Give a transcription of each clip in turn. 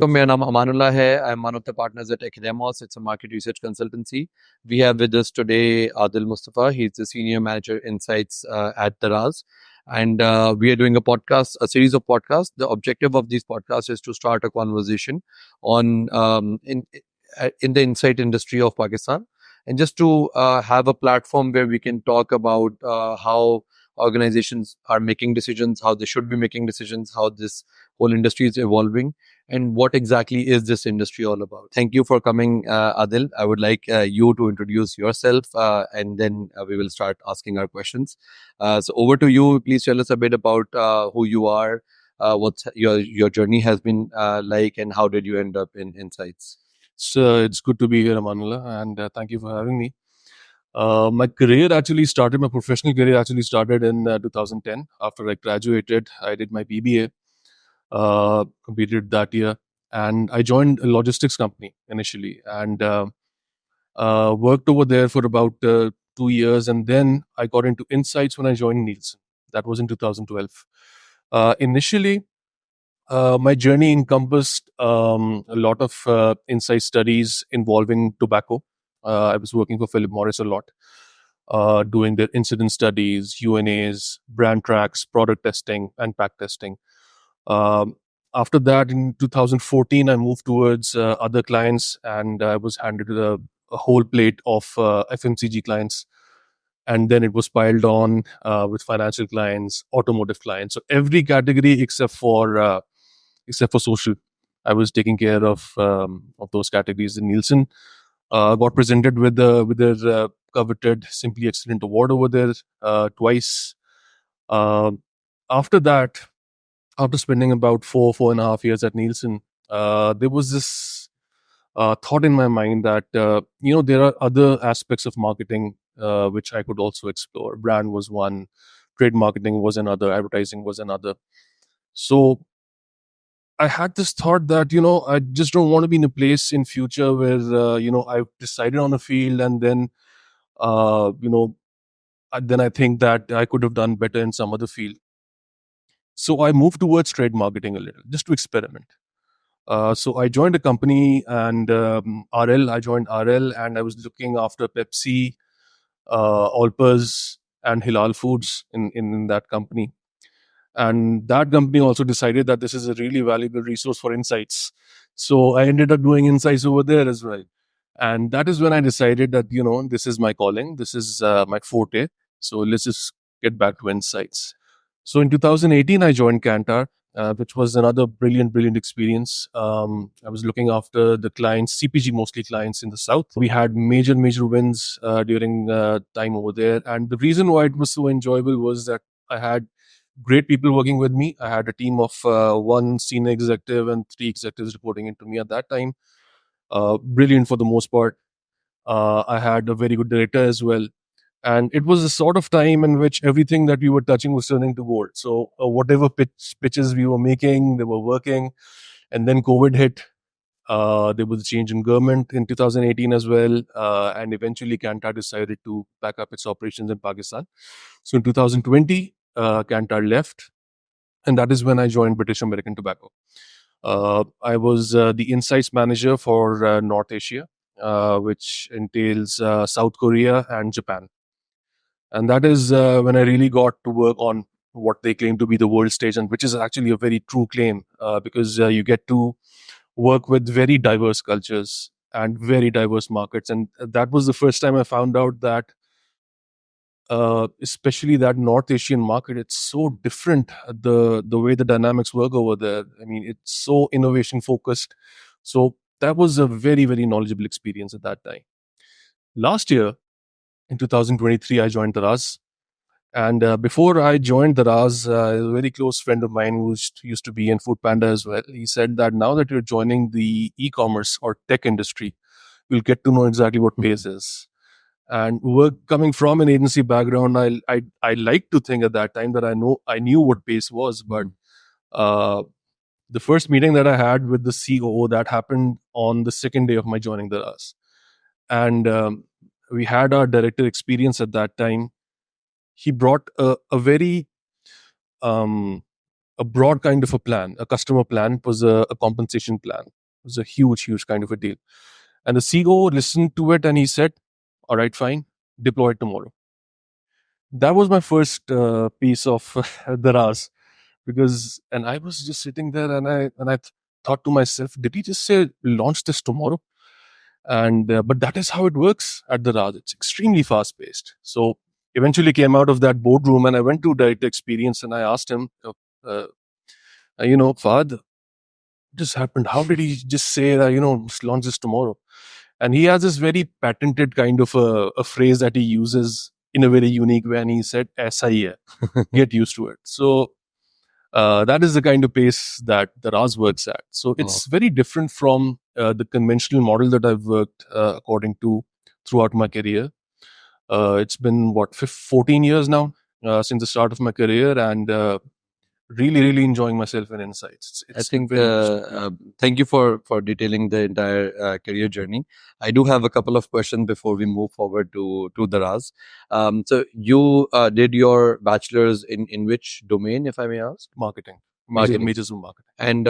तो मेरा नाम Amanullah hai. I'm one of the partners at Academos. It's a market research consultancy. We have with us today Adil Mustafa. He's the senior manager insights at Daraz. And we are doing a series of podcasts. The objective of these podcasts is to start a conversation on in the insight industry of Pakistan, and just to have a platform where we can talk about how organizations are making decisions, how they should be making decisions, how this whole industry is evolving, and what exactly is this industry all about. Thank you for coming, Adil. I would like you to introduce yourself, and then we will start asking our questions. So over to you. Please tell us a bit about who you are, what your journey has been like, and how did you end up in Insights? So it's good to be here, Amanullah, and thank you for having me. My professional career actually started in 2010. After I graduated, I did my BBA, completed that year, and I joined a logistics company initially, and worked over there for about 2 years, and then I got into Insights when I joined Nielsen. That was in 2012. Initially, my journey encompassed a lot of insight studies involving tobacco. I was working for Philip Morris a lot, doing their incident studies, UNAs, brand tracks, product testing, and pack testing. Um, After that, in 2014, I moved towards other clients, and I was handed a whole plate of FMCG clients. And then it was piled on with financial clients, automotive clients. So every category except for social, I was taking care of those categories in Nielsen. Got presented with their coveted Simply Excellent award over there twice. Uh, After that, after spending about 4.5 years at Nielsen, there was this thought in my mind that there are other aspects of marketing which I could also explore. Brand was one, trade marketing was another, advertising was another. So I had this thought that I just don't want to be in a place in future where I've decided on a field, and then uh, you know then I think that I could have done better in some other field. So I moved towards trade marketing a little, just to experiment. So I joined a company, and RL. I joined RL, and I was looking after Pepsi, Allpers, and Hilal Foods in that company. And that company also decided that this is a really valuable resource for insights. So I ended up doing insights over there as well. And that is when I decided that, this is my calling, this is my forte. So let's just get back to insights. So in 2018, I joined Kantar, which was another brilliant experience. I was looking after the clients, CPG mostly clients in the South. We had major wins during time over there. And the reason why it was so enjoyable was that I had great people working with me. I had a team of one senior executive and three executives reporting into me at that time. Brilliant for the most part. I had a very good director as well. And it was a sort of time in which everything that we were touching was turning to gold. So whatever pitches we were making, they were working. And then COVID hit. There was a change in government in 2018 as well. And eventually Kantar decided to pack up its operations in Pakistan. So in 2020, Kantar left. And that is when I joined British American Tobacco. I was the insights manager for North Asia, which entails South Korea and Japan. And that is when I really got to work on what they claim to be the world stage, and which is actually a very true claim because you get to work with very diverse cultures and very diverse markets. And that was the first time I found out that especially that North Asian market, it's so different. The way the dynamics work over there. I mean, it's so innovation focused. So that was a very knowledgeable experience at that time. Last year, in 2023, I joined Daraz. And before I joined Daraz, a very close friend of mine who used to be in Food Panda as well, he said that now that you're joining the e-commerce or tech industry, you'll get to know exactly what Pace is. And work coming from an agency background, I like to think at that time that I knew what Pace was, but uh, the first meeting that I had with the COO, that happened on the second day of my joining Daraz, and we had our director experience at that time. He brought a very um, a broad kind of a plan, a customer plan. It was a compensation plan. It was a huge kind of a deal. And the CEO listened to it and he said, "All right, fine, deploy it tomorrow." That was my first piece of Daraz, because and I was just sitting there and I thought to myself, did he just say launch this tomorrow? And but that is how it works at the Raj. It's extremely fast paced. So eventually came out of that boardroom and I went to direct experience and I asked him, Fahad, this happened. How did he just say that, launch this tomorrow? And he has this very patented kind of a phrase that he uses in a very unique way. And he said, "Aisa hi hai." Get used to it. So that is the kind of pace that the RAS works at. So it's very different from the conventional model that I've worked according to throughout my career. It's been 14 years now since the start of my career, and really enjoying myself in insights. I It's think very interesting. thank you for detailing the entire career journey. I do have a couple of questions before we move forward to Daraz. So you did your bachelor's in which domain, if I may ask? Marketing. Marketing. Majors in marketing. And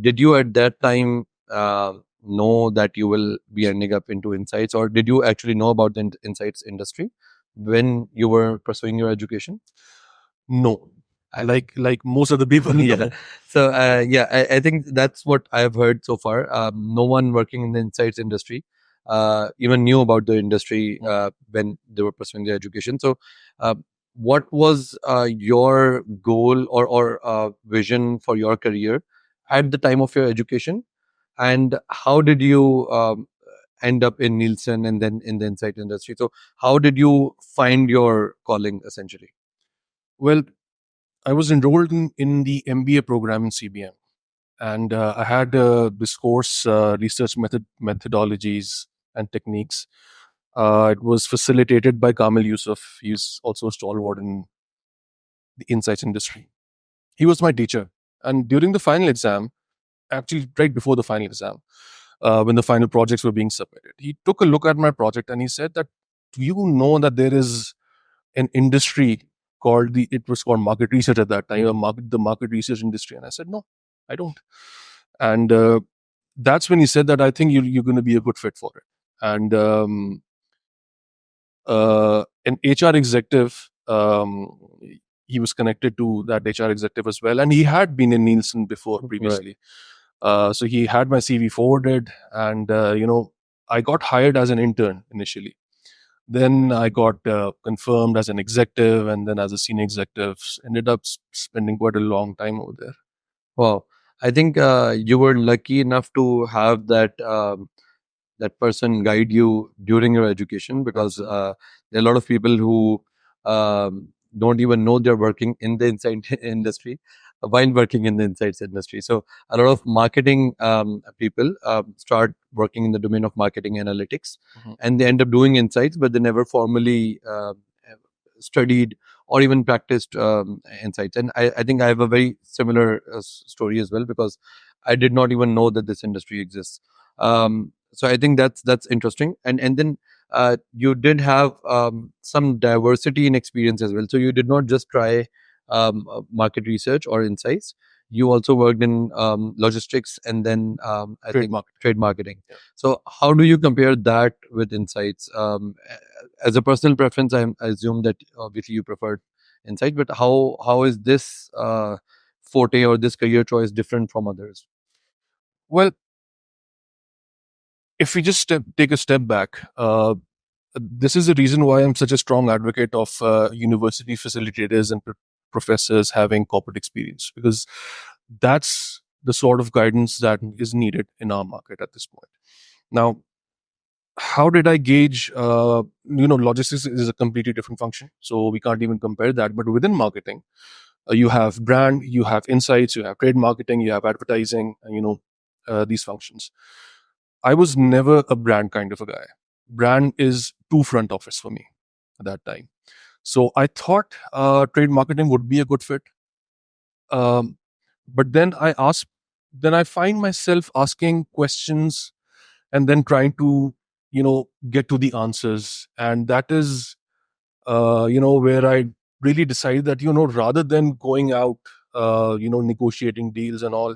did you at that time know that you will be ending up into insights, or did you actually know about the insights industry when you were pursuing your education? No. Like most of the people. Yeah. So I think that's what I've heard so far. No one working in the insights industry even knew about the industry when they were pursuing their education. So uh, what was your goal or vision for your career at the time of your education, and how did you end up in Nielsen and then in the insight industry? So how did you find your calling essentially? Well, I was enrolled in the MBA program in CBM, and I had this course, research methodologies and techniques. It was facilitated by Kamil Yusuf. He's also a stalwart in the insights industry. He was my teacher, and during the final exam, actually right before the final exam, when the final projects were being submitted, he took a look at my project and he said that, "Do you know that there is an industry called it was called market research at that time, the market research industry?" And I said, "No, I don't." And that's when he said that, "I think you're going to be a good fit for it." And an HR executive, he was connected to that HR executive as well, and he had been in Nielsen before previously. So he had my CV forwarded, and I got hired as an intern initially. Then I got confirmed as an executive, and then as a senior executive. Ended up spending quite a long time over there. Wow. I think you were lucky enough to have that person guide you during your education, because there are a lot of people who don't even know they're working in the insight industry while working in the insights industry. So a lot of marketing people start working in the domain of marketing analytics, and they end up doing insights, but they never formally studied or even practiced insights. And I think I have a very similar story as well, because I did not even know that this industry exists. So I think that's interesting. And then you did have some diversity in experience as well. So you did not just try market research or insights. You also worked in logistics, and then I think trade marketing. Yeah. So how do you compare that with insights? As a personal preference, I assume that obviously you preferred insight, but how is this forte or this career choice different from others? Well, if we just take a step back, this is the reason why I'm such a strong advocate of university facilitators and professors having corporate experience, because that's the sort of guidance that is needed in our market at this point. Now, how did I gauge? Logistics is a completely different function, so we can't even compare that. But within marketing, you have brand, you have insights, you have trade marketing, you have advertising, and these functions. I was never a brand kind of a guy. Brand is too front office for me at that time. So I thought trade marketing would be a good fit. But then I find myself asking questions and then trying to, get to the answers. And that is, where I really decided that, rather than going out negotiating deals and all.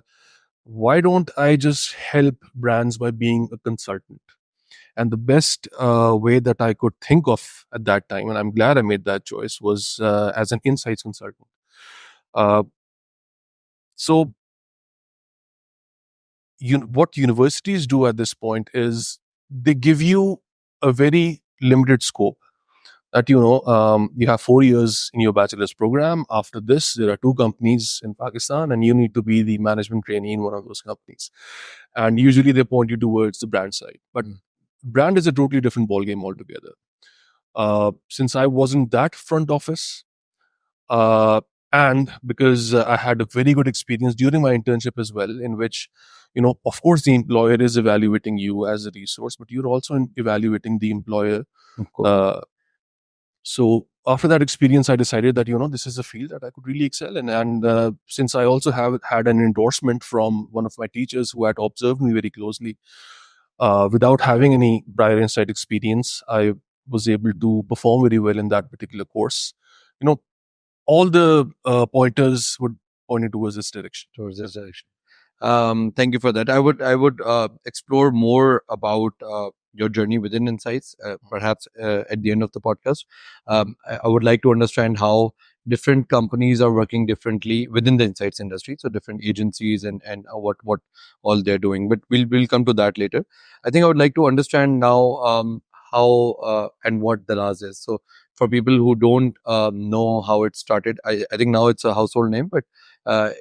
Why don't I just help brands by being a consultant? And the best way that I could think of at that time, and I'm glad I made that choice, was as an insights consultant. Uh, so, what universities do at this point is they give you a very limited scope. That you have 4 years in your bachelor's program. After this, there are two companies in Pakistan, and you need to be the management trainee in one of those companies. And usually, they point you towards the brand side, but brand is a totally different ballgame altogether. Since I wasn't that front office, uh, and because I had a very good experience during my internship as well, in which, of course, the employer is evaluating you as a resource, but you're also evaluating the employer. Of course. So after that experience, I decided that this is a field that I could really excel in, and since I also have had an endorsement from one of my teachers who had observed me very closely, without having any prior insight experience, I was able to perform very well in that particular course. You know, all the pointers would point towards this direction. Towards this direction. Thank you for that. I would explore more about your journey within Insights, perhaps at the end of the podcast. I would like to understand how different companies are working differently within the Insights industry. So different agencies and what all they're doing. But we'll come to that later. I think I would like to understand now how and what Daraz is. So for people who don't know how it started, I think now it's a household name, but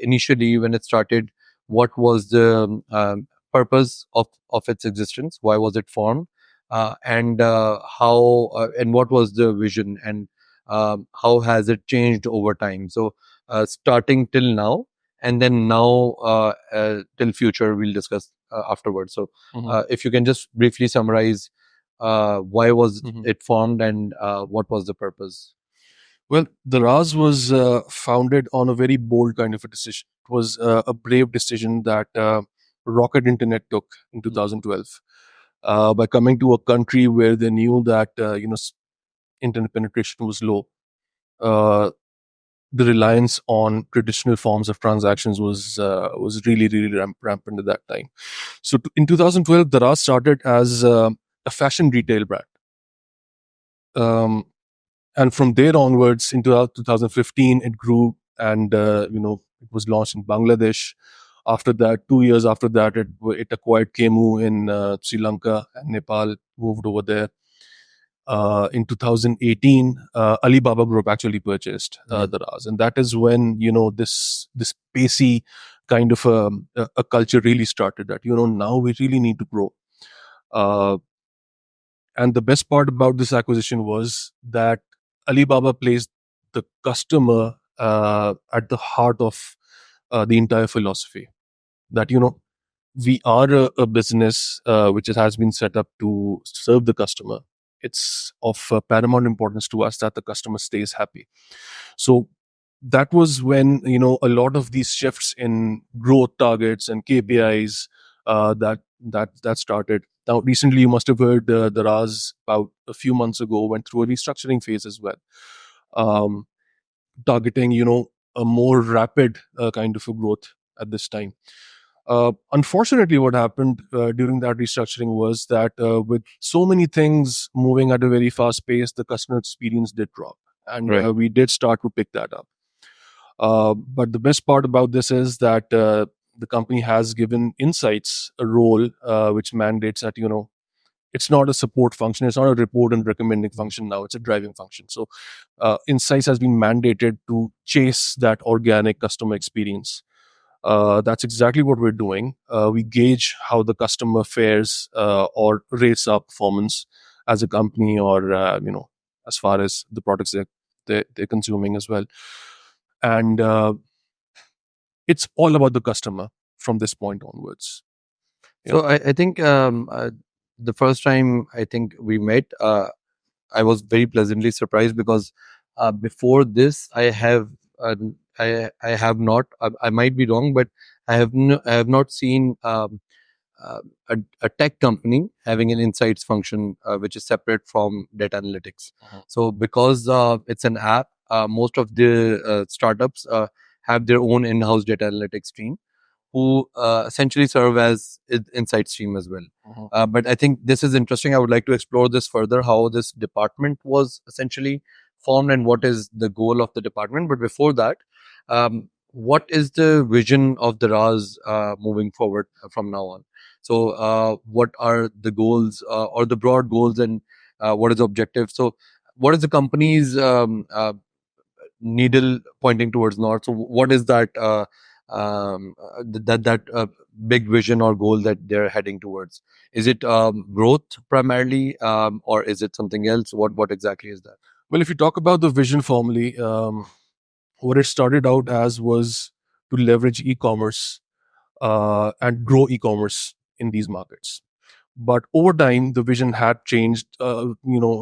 initially when it started, what was the purpose of its existence, why was it formed, and how and what was the vision, and how has it changed over time, so starting till now, and then now till future we'll discuss afterwards. So if you can just briefly summarize why was it formed, and what was the purpose. Well, the Raz was founded on a very bold kind of a decision. It was a brave decision that Rocket Internet took in 2012 by coming to a country where they knew that internet penetration was low. The reliance on traditional forms of transactions was really really rampant at that time. So in 2012, the Raz started as a fashion retail brand. And from there onwards, into 2015, it grew, and it was launched in Bangladesh. After that, 2 years after that, it acquired Kemu in Sri Lanka and Nepal, moved over there. In 2018, Alibaba Group actually purchased the Raz, and that is when this pacey kind of a culture really started. That now we really need to grow. And the best part about this acquisition was that Alibaba placed the customer at the heart of the entire philosophy. That we are a business which has been set up to serve the customer. It's of paramount importance to us that the customer stays happy. So that was when a lot of these shifts in growth targets and KPIs that started. Now, recently, you must have heard the Raz about a few months ago went through a restructuring phase as well, um, targeting a more rapid kind of a growth at this time. Unfortunately, what happened during that restructuring was that with so many things moving at a very fast pace, the customer experience did drop, and Right. we did start to pick that up. But the best part about this is that the company has given Insights a role which mandates that it's not a support function, it's not a report and recommending function now, it's a driving function. So Insights has been mandated to chase that organic customer experience. That's exactly what we're doing. We gauge how the customer fares or rates our performance as a company, or as far as the products they're consuming as well. And it's all about the customer from this point onwards. So I think the first time I think we met, I was very pleasantly surprised because before this, uh, I have not. I might be wrong, but I have not seen uh, a tech company having an insights function which is separate from data analytics. So because it's an app, most of the startups have their own in-house data analytics team who essentially serve as insight stream as well. But I think this is interesting. I would like to explore this further, how this department was essentially formed and what is the goal of the department. But before that, what is the vision of the RAS moving forward from now on? So, what are the goals or the broad goals, and what is the objective? So, what is the company's needle pointing towards north? So, what is that? That big vision or goal that they're heading towards? Is it growth primarily, or is it something else? What exactly is that? Well, if you talk about the vision formally, what it started out as was to leverage e-commerce and grow e-commerce in these markets. But over time, the vision had changed, a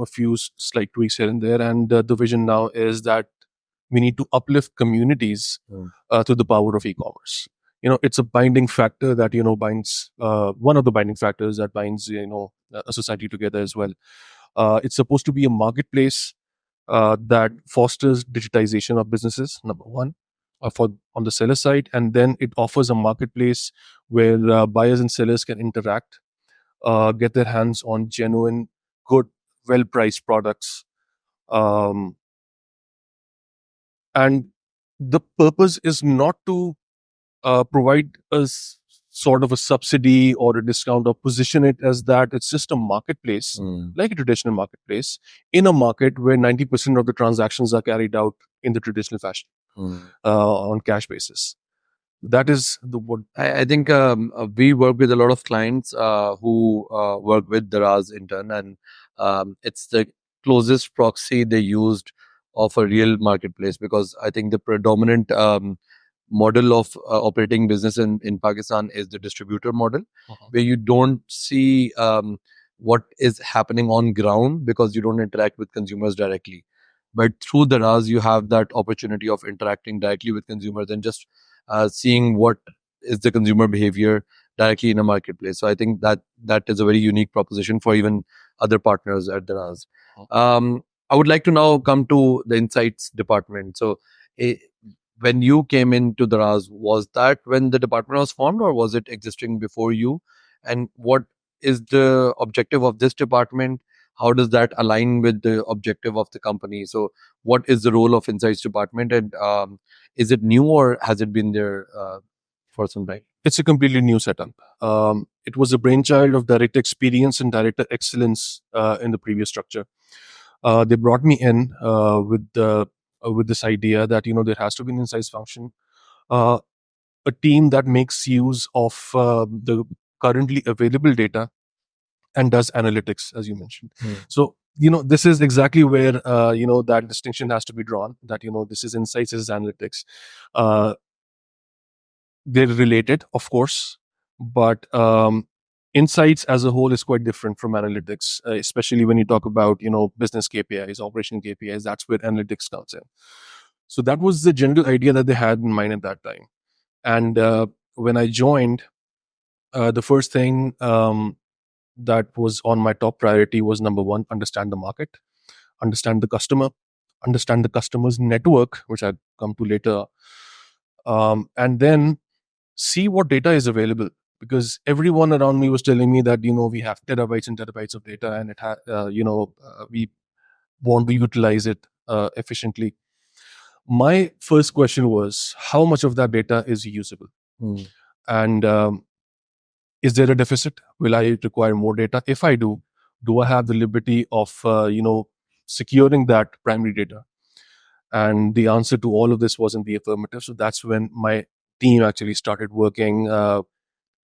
few slight tweaks here and there. And the vision now is that we need to uplift communities through the power of e-commerce. It's a binding factor that, binds, one of the binding factors that binds, a society together as well. It's supposed to be a marketplace that fosters digitization of businesses, number one, for on the seller side, and then it offers a marketplace where buyers and sellers can interact, get their hands on genuine, good, well-priced products, um, and the purpose is not to provide sort of a subsidy or a discount or position it as that. It's just a marketplace, like a traditional marketplace, in a market where 90% of the transactions are carried out in the traditional fashion on cash basis. That is the what I think we work with a lot of clients who work with Daraz in turn, and it's the closest proxy they used of a real marketplace, because I think the predominant model of operating business in Pakistan is the distributor model, where you don't see what is happening on ground because you don't interact with consumers directly. But through Daraz, you have that opportunity of interacting directly with consumers and just seeing what is the consumer behavior directly in a marketplace. So I think that is a very unique proposition for even other partners at Daraz. I would like to now come to the insights department. So when you came into Daraz, was that when the department was formed, or was it existing before you? And what is the objective of this department? How does that align with the objective of the company? So what is the role of insights department, and is it new or has it been there for some time? It's a completely new setup. It was a brainchild of director experience and director excellence in the previous structure. They brought me in with this idea that there has to be an insights function, a team that makes use of the currently available data and does analytics, as you mentioned. So this is exactly where that distinction has to be drawn. That this is insights, this is analytics. They're related, of course, but insights as a whole is quite different from analytics, especially when you talk about business KPIs, operational KPIs. That's where analytics comes in. So that was the general idea that they had in mind at that time. And when I joined, the first thing that was on my top priority was, number one, understand the market, understand the customer, understand the customer's network, which I'll come to later, and then see what data is available. Because everyone around me was telling me that we have terabytes and terabytes of data, and we want to utilize it efficiently. My first question was, how much of that data is usable? And is there a deficit? Will I require more data? If I do I have the liberty of securing that primary data? And the answer to all of this was in the affirmative. So that's when my team actually started working.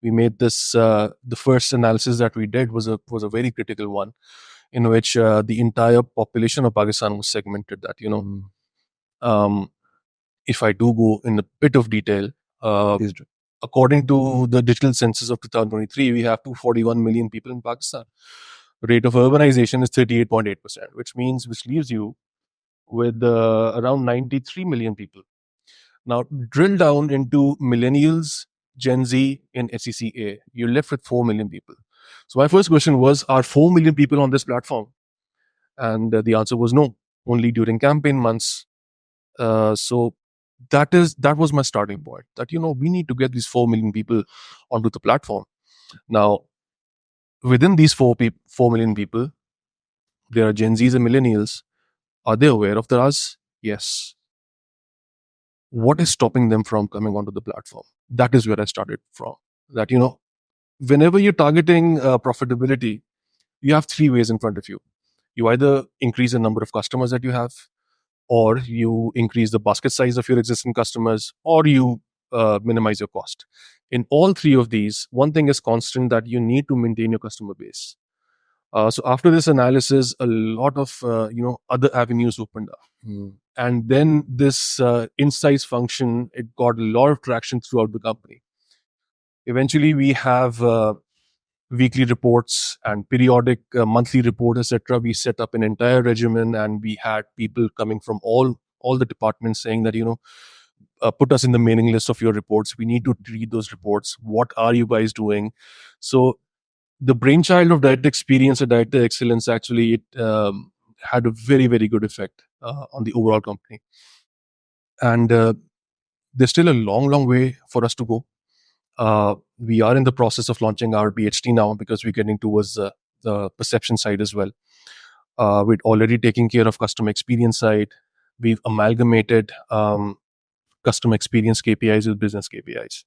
We made this the first analysis that we did was a very critical one, in which the entire population of Pakistan was segmented. That if I do go in a bit of detail, according to the digital census of 2023, we have 241 million people in Pakistan. Rate of urbanization is 38.8%, which leaves you with around 93 million people. Now, drill down into millennials, Gen Z, and SECA. You're left with 4 million people. So my first question was, are 4 million people on this platform? And the answer was no, only during campaign months. So that was my starting point, that we need to get these 4 million people onto the platform. Now, within these 4 million people, there are Gen Zs and millennials. Are they aware of Daraz? Yes. What is stopping them from coming onto the platform? That is where I started from. That, whenever you're targeting profitability, you have 3 ways in front of you. You either increase the number of customers that you have, or you increase the basket size of your existing customers, or you minimize your cost. In all three of these, one thing is constant, that you need to maintain your customer base. So after this analysis, a lot of other avenues opened up. And then this insights function, it got a lot of traction throughout the company. Eventually, we have weekly reports and periodic monthly report, etc. We set up an entire regimen, and we had people coming from all the departments saying that, put us in the mailing list of your reports. We need to read those reports. What are you guys doing? So the brainchild of Director Experience and Director Excellence, actually, it had a very, very good effect on the overall company. And there's still a long, long way for us to go. We are in the process of launching our BHT now, because we're getting towards the perception side as well. We're already taking care of customer experience side. We've amalgamated customer experience KPIs with business KPIs.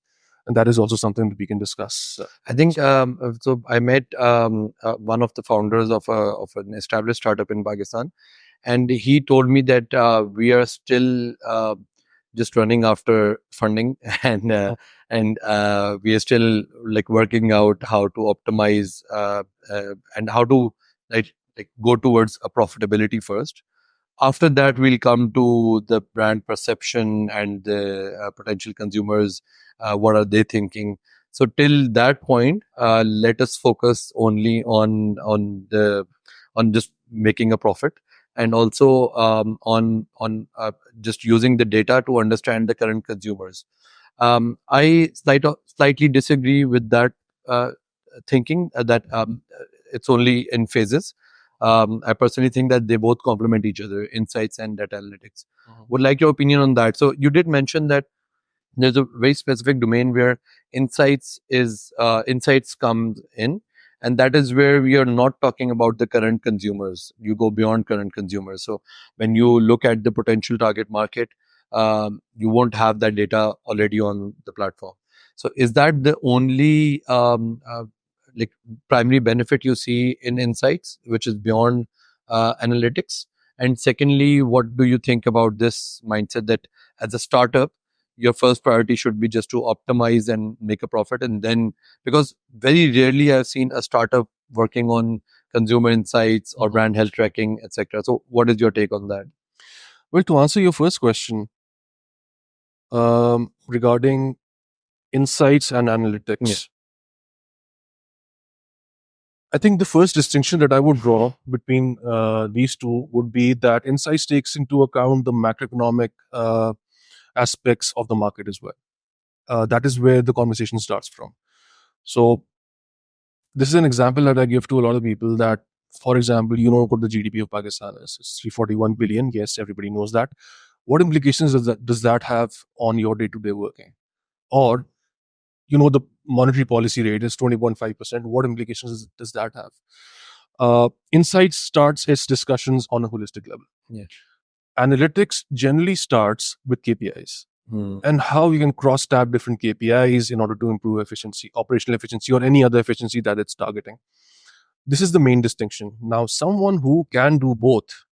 And that is also something that we can discuss. I think so. I met one of the founders of an established startup in Pakistan, and he told me that we are still just running after funding, and we are still like working out how to optimize and how to like go towards a profitability first. After that, we'll come to the brand perception and the potential consumers. What are they thinking? So till that point, let us focus only on just making a profit, and also on just using the data to understand the current consumers. I slightly disagree with that thinking that it's only in phases. I personally think that they both complement each other, insights and data analytics. Would like your opinion on that. So you did mention that there's a very specific domain where insights comes in, and that is where we are not talking about the current consumers. You go beyond current consumers. So when you look at the potential target market, you won't have that data already on the platform. So is that the only like primary benefit you see in insights, which is beyond analytics? And secondly, what do you think about this mindset that as a startup, your first priority should be just to optimize and make a profit, and then, because very rarely I've seen a startup working on consumer insights or brand health tracking, etc. So what is your take on that? Well, to answer your first question, regarding insights and analytics, I think the first distinction that I would draw between these two would be that insights takes into account the macroeconomic aspects of the market as well. That is where the conversation starts from. So this is an example that I give to a lot of people, that, for example, you know what the GDP of Pakistan is. It's 341 billion. Yes, everybody knows that. What implications does that have on your day-to-day working? Or, the monetary policy rate is 20.5%. What implications does that have? Insights starts its discussions on a holistic level. Yeah. Analytics generally starts with KPIs. And how you can cross-tab different KPIs in order to improve efficiency, operational efficiency, or any other efficiency that it's targeting. This is the main distinction. Now, someone who can do both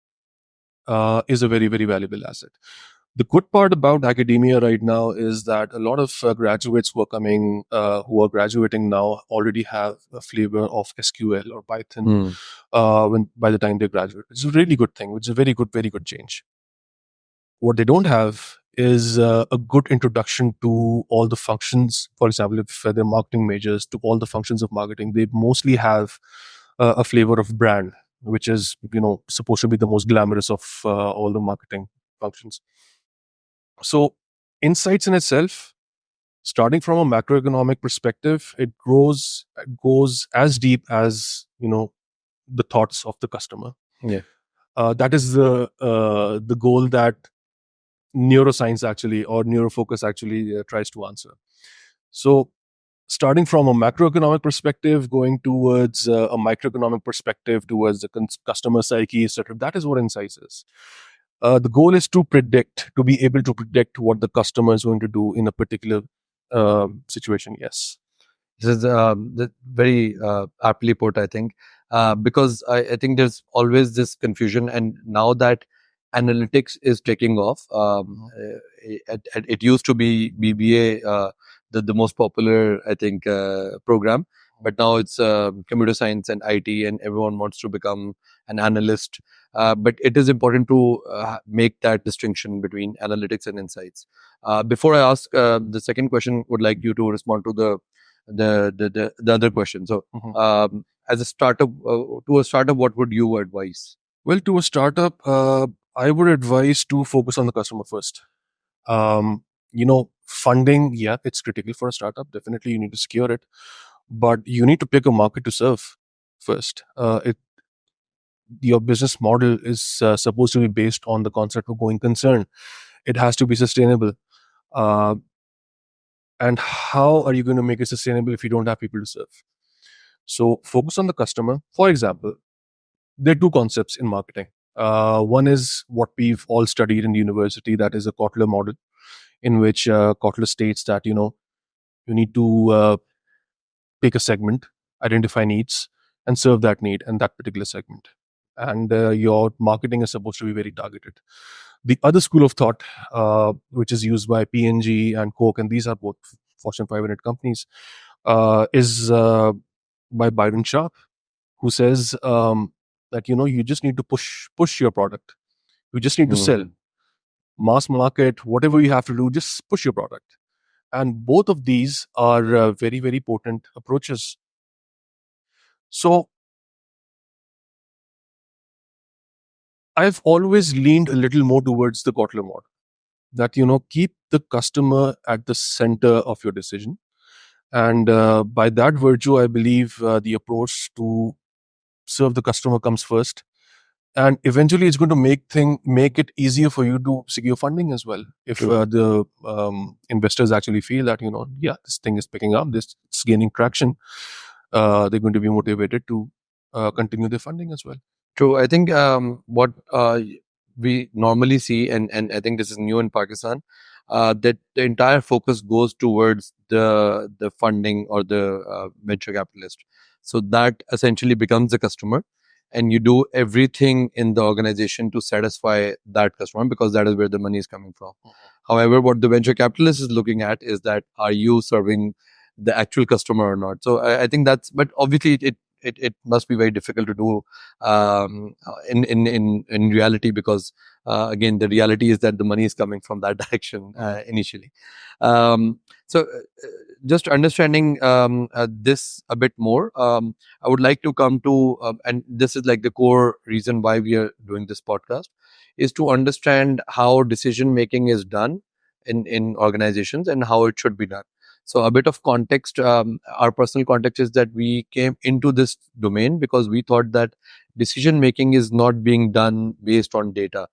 is a very, very valuable asset. The good part about academia right now is that a lot of graduates who are graduating now already have a flavor of SQL or Python by the time they graduate. It's a really good thing. It's a very good change. What they don't have is a good introduction to all the functions. For example, if they're marketing majors, to all the functions of marketing, they mostly have a flavor of brand, which is supposed to be the most glamorous of all the marketing functions. So insights in itself, starting from a macroeconomic perspective, it goes as deep as the thoughts of the customer. Yeah. That is the goal that neuroscience actually, or neurofocus actually tries to answer. So, starting from a macroeconomic perspective, going towards a microeconomic perspective, towards the customer psyche, etc. That is what insights is. The goal is to predict, to be able to predict what the customer is going to do in a particular situation. Yes. This is very aptly put, I think, because I think there's always this confusion, and now that analytics is taking off, it used to be BBA, the most popular, I think, program, but now it's computer science and IT, and everyone wants to become an analyst. But it is important to make that distinction between analytics and insights. Before I ask the second question, would like you to respond to the other question. So, as a startup, to a startup, what would you advise? Well, to a startup, I would advise to focus on the customer first. Funding, yeah, it's critical for a startup. Definitely, you need to secure it, but you need to pick a market to serve first. Your business model is supposed to be based on the concept of going concern. It has to be sustainable. Uh, and how are you going to make it sustainable if you don't have people to serve? So focus on the customer. For example, there are two concepts in marketing. One is what we've all studied in the university, that is a Kotler model, in which Kotler states that you need to pick a segment, identify needs, and serve that need and that particular segment. And your marketing is supposed to be very targeted. The other school of thought, which is used by P&G and Coke, and these are both Fortune 500 companies, is by Byron Sharp, who says that you just need to push your product. You just need to sell, mass market, whatever you have to do, just push your product. And both of these are very, very potent approaches. So I've always leaned a little more towards the Kotler model, that keep the customer at the center of your decision. And by that virtue, I believe the approach to serve the customer comes first, and eventually it's going to make it easier for you to secure funding as well. If True. the investors actually feel that yeah, this thing is picking up, this it's gaining traction, they're going to be motivated to continue their funding as well. True. I think what we normally see, and I think this is new in Pakistan, that the entire focus goes towards the funding or the venture capitalist. So that essentially becomes the customer, and you do everything in the organization to satisfy that customer because that is where the money is coming from. However, what the venture capitalist is looking at is that are you serving the actual customer or not? So I think that's, but obviously it must be very difficult to do in reality because again the reality is that the money is coming from that direction initially. So just understanding this a bit more, I would like to come to and this is like the core reason why we are doing this podcast, is to understand how decision making is done in organizations and how it should be done. So a bit of context, our personal context is that we came into this domain because we thought that decision making is not being done based on data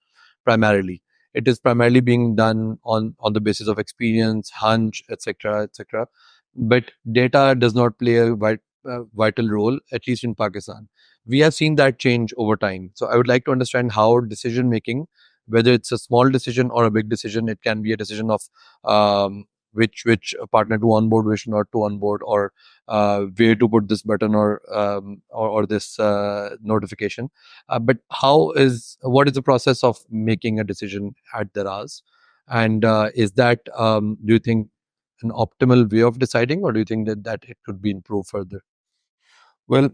primarily. It is primarily being done on the basis of experience, hunch, etc., etc. But data does not play a vital role, at least in Pakistan. We have seen that change over time. So I would like to understand how decision making, whether it's a small decision or a big decision, it can be a decision of which partner to onboard, which not to onboard, or where to put this button or this notification. But what is the process of making a decision at Daraz? And is that do you think an optimal way of deciding, or do you think that it could be improved further? Well,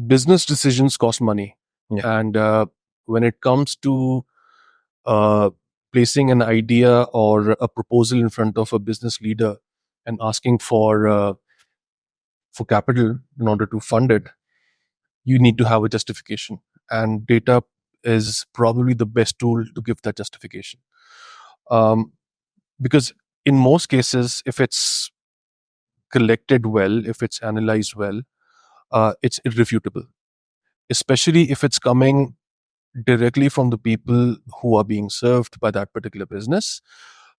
business decisions cost money, Yeah. and when it comes to uh, placing an idea or a proposal in front of a business leader and asking for capital in order to fund it, you need to have a justification, and data is probably the best tool to give that justification. Um, because in most cases, if it's collected well, if it's analyzed well, it's irrefutable, especially if it's coming directly from the people who are being served by that particular business,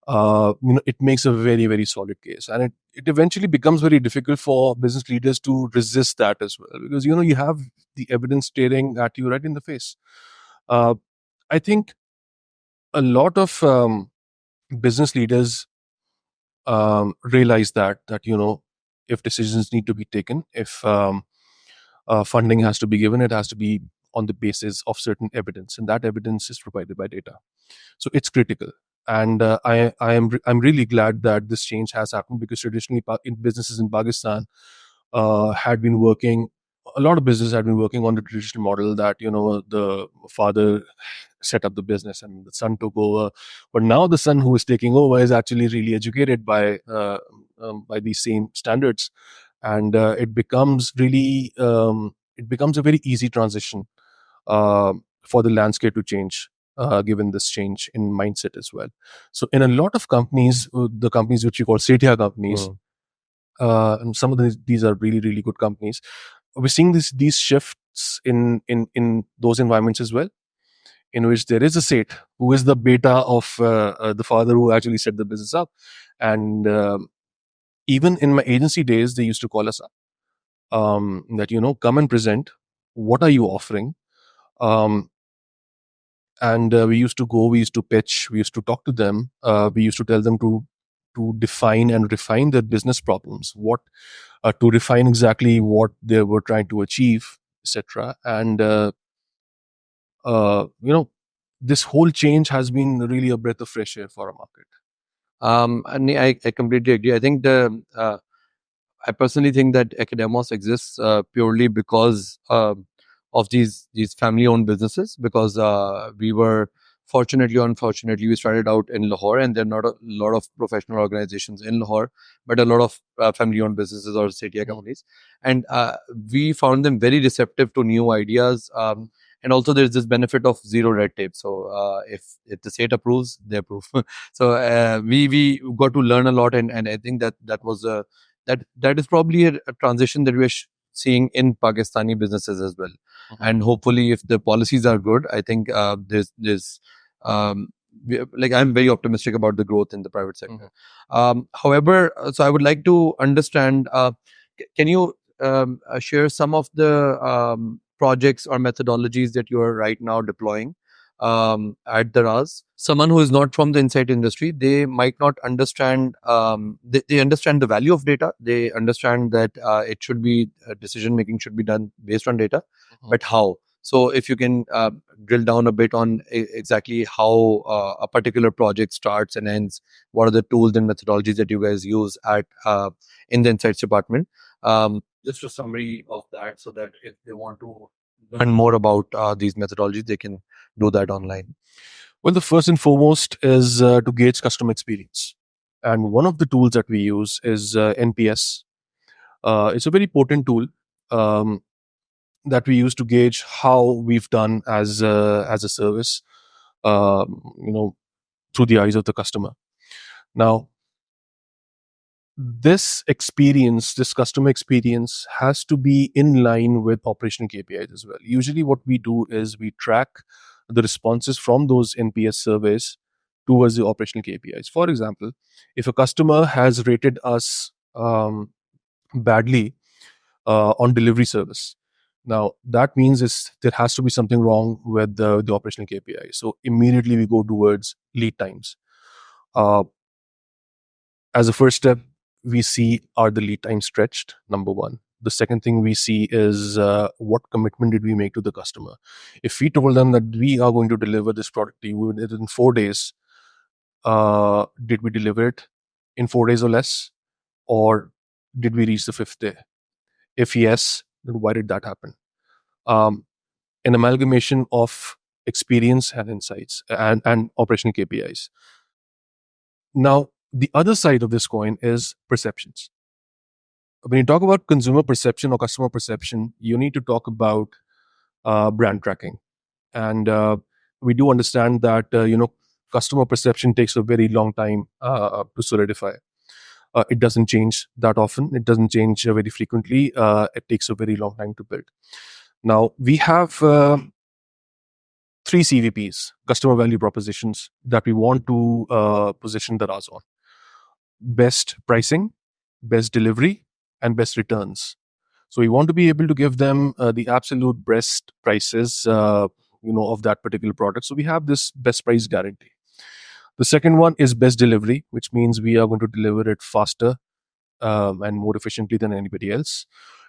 it makes a very, very solid case. And it eventually becomes very difficult for business leaders to resist that as well, because, you have the evidence staring at you right in the face. Uh, I think a lot of business leaders realize that if decisions need to be taken, if funding has to be given, it has to be on the basis of certain evidence, and that evidence is provided by data. So it's critical. And I'm really glad that this change has happened, because traditionally in businesses in Pakistan had been working a lot of businesses had been working on the traditional model that the father set up the business and the son took over. But now the son who is taking over is actually really educated by these same standards, and it becomes a very easy transition uh, for the landscape to change, given this change in mindset as well. So in a lot of companies, the companies which you call Setia companies, and some of these are really, really good companies, we're seeing these shifts in those environments as well, in which there is a Seth who is the beta of the father who actually set the business up. And even in my agency days, they used to call us up, that come and present. What are you offering? Um, and we used to pitch, we used to talk to them, we used to tell them to define and refine their business problems, what to refine exactly what they were trying to achieve, etc. And this whole change has been really a breath of fresh air for our market. And I completely agree. I personally think that Academos exists purely because of these family-owned businesses. Because we were fortunately or unfortunately, we started out in Lahore, and there are not a lot of professional organizations in Lahore, but a lot of family-owned businesses or CTA companies, and we found them very receptive to new ideas. And also, there's this benefit of zero red tape. So if the state approves, they approve. So we got to learn a lot, and I think that was a that is probably a transition that we're seeing in Pakistani businesses as well. And hopefully, if the policies are good, I think there's um, like I'm very optimistic about the growth in the private sector. However, so I would like to understand. Can you share some of the projects or methodologies that you are right now deploying at Daraz? Someone who is not from the insight industry, they might not understand. They understand the value of data. They understand that it should be decision making should be done based on data, but how? So if you can drill down a bit on exactly how a particular project starts and ends, what are the tools and methodologies that you guys use at in the insights department? Just a summary of that, so that if they want to learn more about these methodologies, they can do that online. Well, the first and foremost is to gauge customer experience. And one of the tools that we use is NPS. It's a very potent tool that we use to gauge how we've done as a service, through the eyes of the customer. Now, this customer experience, has to be in line with operational KPIs as well. Usually, what we do is we track the responses from those NPS surveys towards the operational KPIs. For example, if a customer has rated us badly on delivery service, now that means there has to be something wrong with the operational KPI. So immediately we go towards lead times. As a first step, we see, are the lead times stretched? Number one. The second thing we see is what commitment did we make to the customer? If we told them that we are going to deliver this product to you in 4 days, did we deliver it in 4 days or less? Or did we reach the 5th day? If yes, then why did that happen? An amalgamation of experience and insights and operational KPIs. Now, the other side of this coin is perceptions. When you talk about consumer perception or customer perception, you need to talk about brand tracking. And we do understand that customer perception takes a very long time to solidify. It doesn't change that often. It doesn't change very frequently. It takes a very long time to build. Now, we have 3 three CVPs, customer value propositions, that we want to position Daraz on: best pricing, best delivery, and best returns. So we want to be able to give them the absolute best prices, of that particular product. So we have this best price guarantee. The second one is best delivery, which means we are going to deliver it faster and more efficiently than anybody else.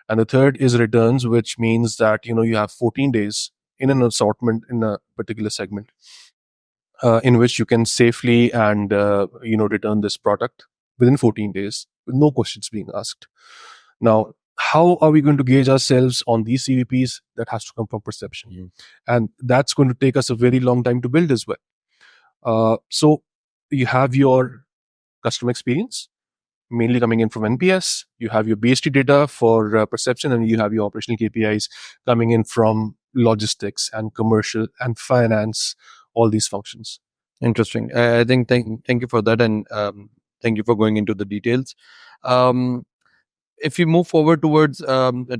And the third is returns, which means that you have 14 days in an assortment in a particular segment, in which you can safely and return this product within 14 days with no questions being asked. Now, how are we going to gauge ourselves on these CVPs? That has to come from perception, and that's going to take us a very long time to build as well. So you have your customer experience mainly coming in from NPS. You have your BST data for perception, and you have your operational KPIs coming in from logistics and commercial and finance, all these functions. Interesting. I think thank you for that, and thank you for going into the details. If we move forward towards the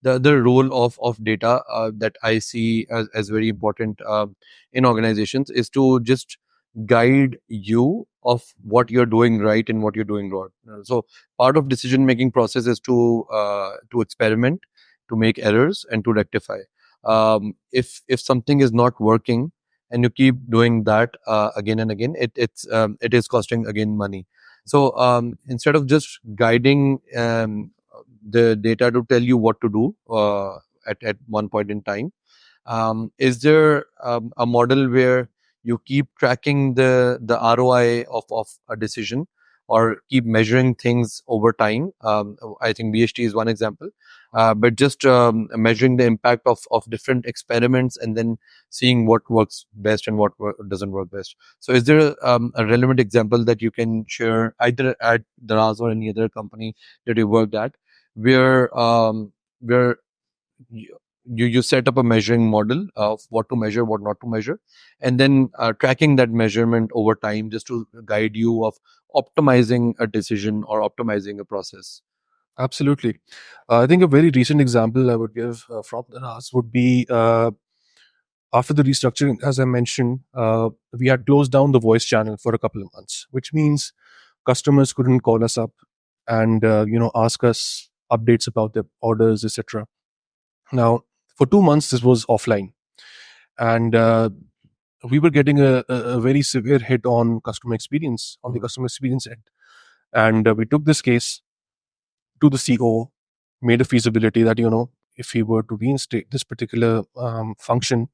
role of data that I see as very important in organizations is to just guide you of what you're doing right and what you're doing wrong. So part of decision making process is to experiment, to make errors, and to rectify. If something is not working and you keep doing that again and again, it is costing again money. So instead of just guiding the data to tell you what to do at one point in time, is there a model where you keep tracking the ROI of a decision or keep measuring things over time? I think BHT is one example, but just measuring the impact of different experiments and then seeing what works best and what doesn't work best. So is there a relevant example that you can share either at Daraz or any other company that you worked at, where you set up a measuring model of what to measure, what not to measure, and then tracking that measurement over time just to guide you of optimizing a decision or optimizing a process? Absolutely. I think a very recent example I would give from the last would be after the restructuring, as I mentioned, we had closed down the voice channel for a couple of months, which means customers couldn't call us up and ask us updates about their orders, etc. Now, for 2 months, this was offline, and we were getting a very severe hit on customer experience, on the customer experience end. And we took this case to the CEO, made a feasibility that, if we were to reinstate this particular function,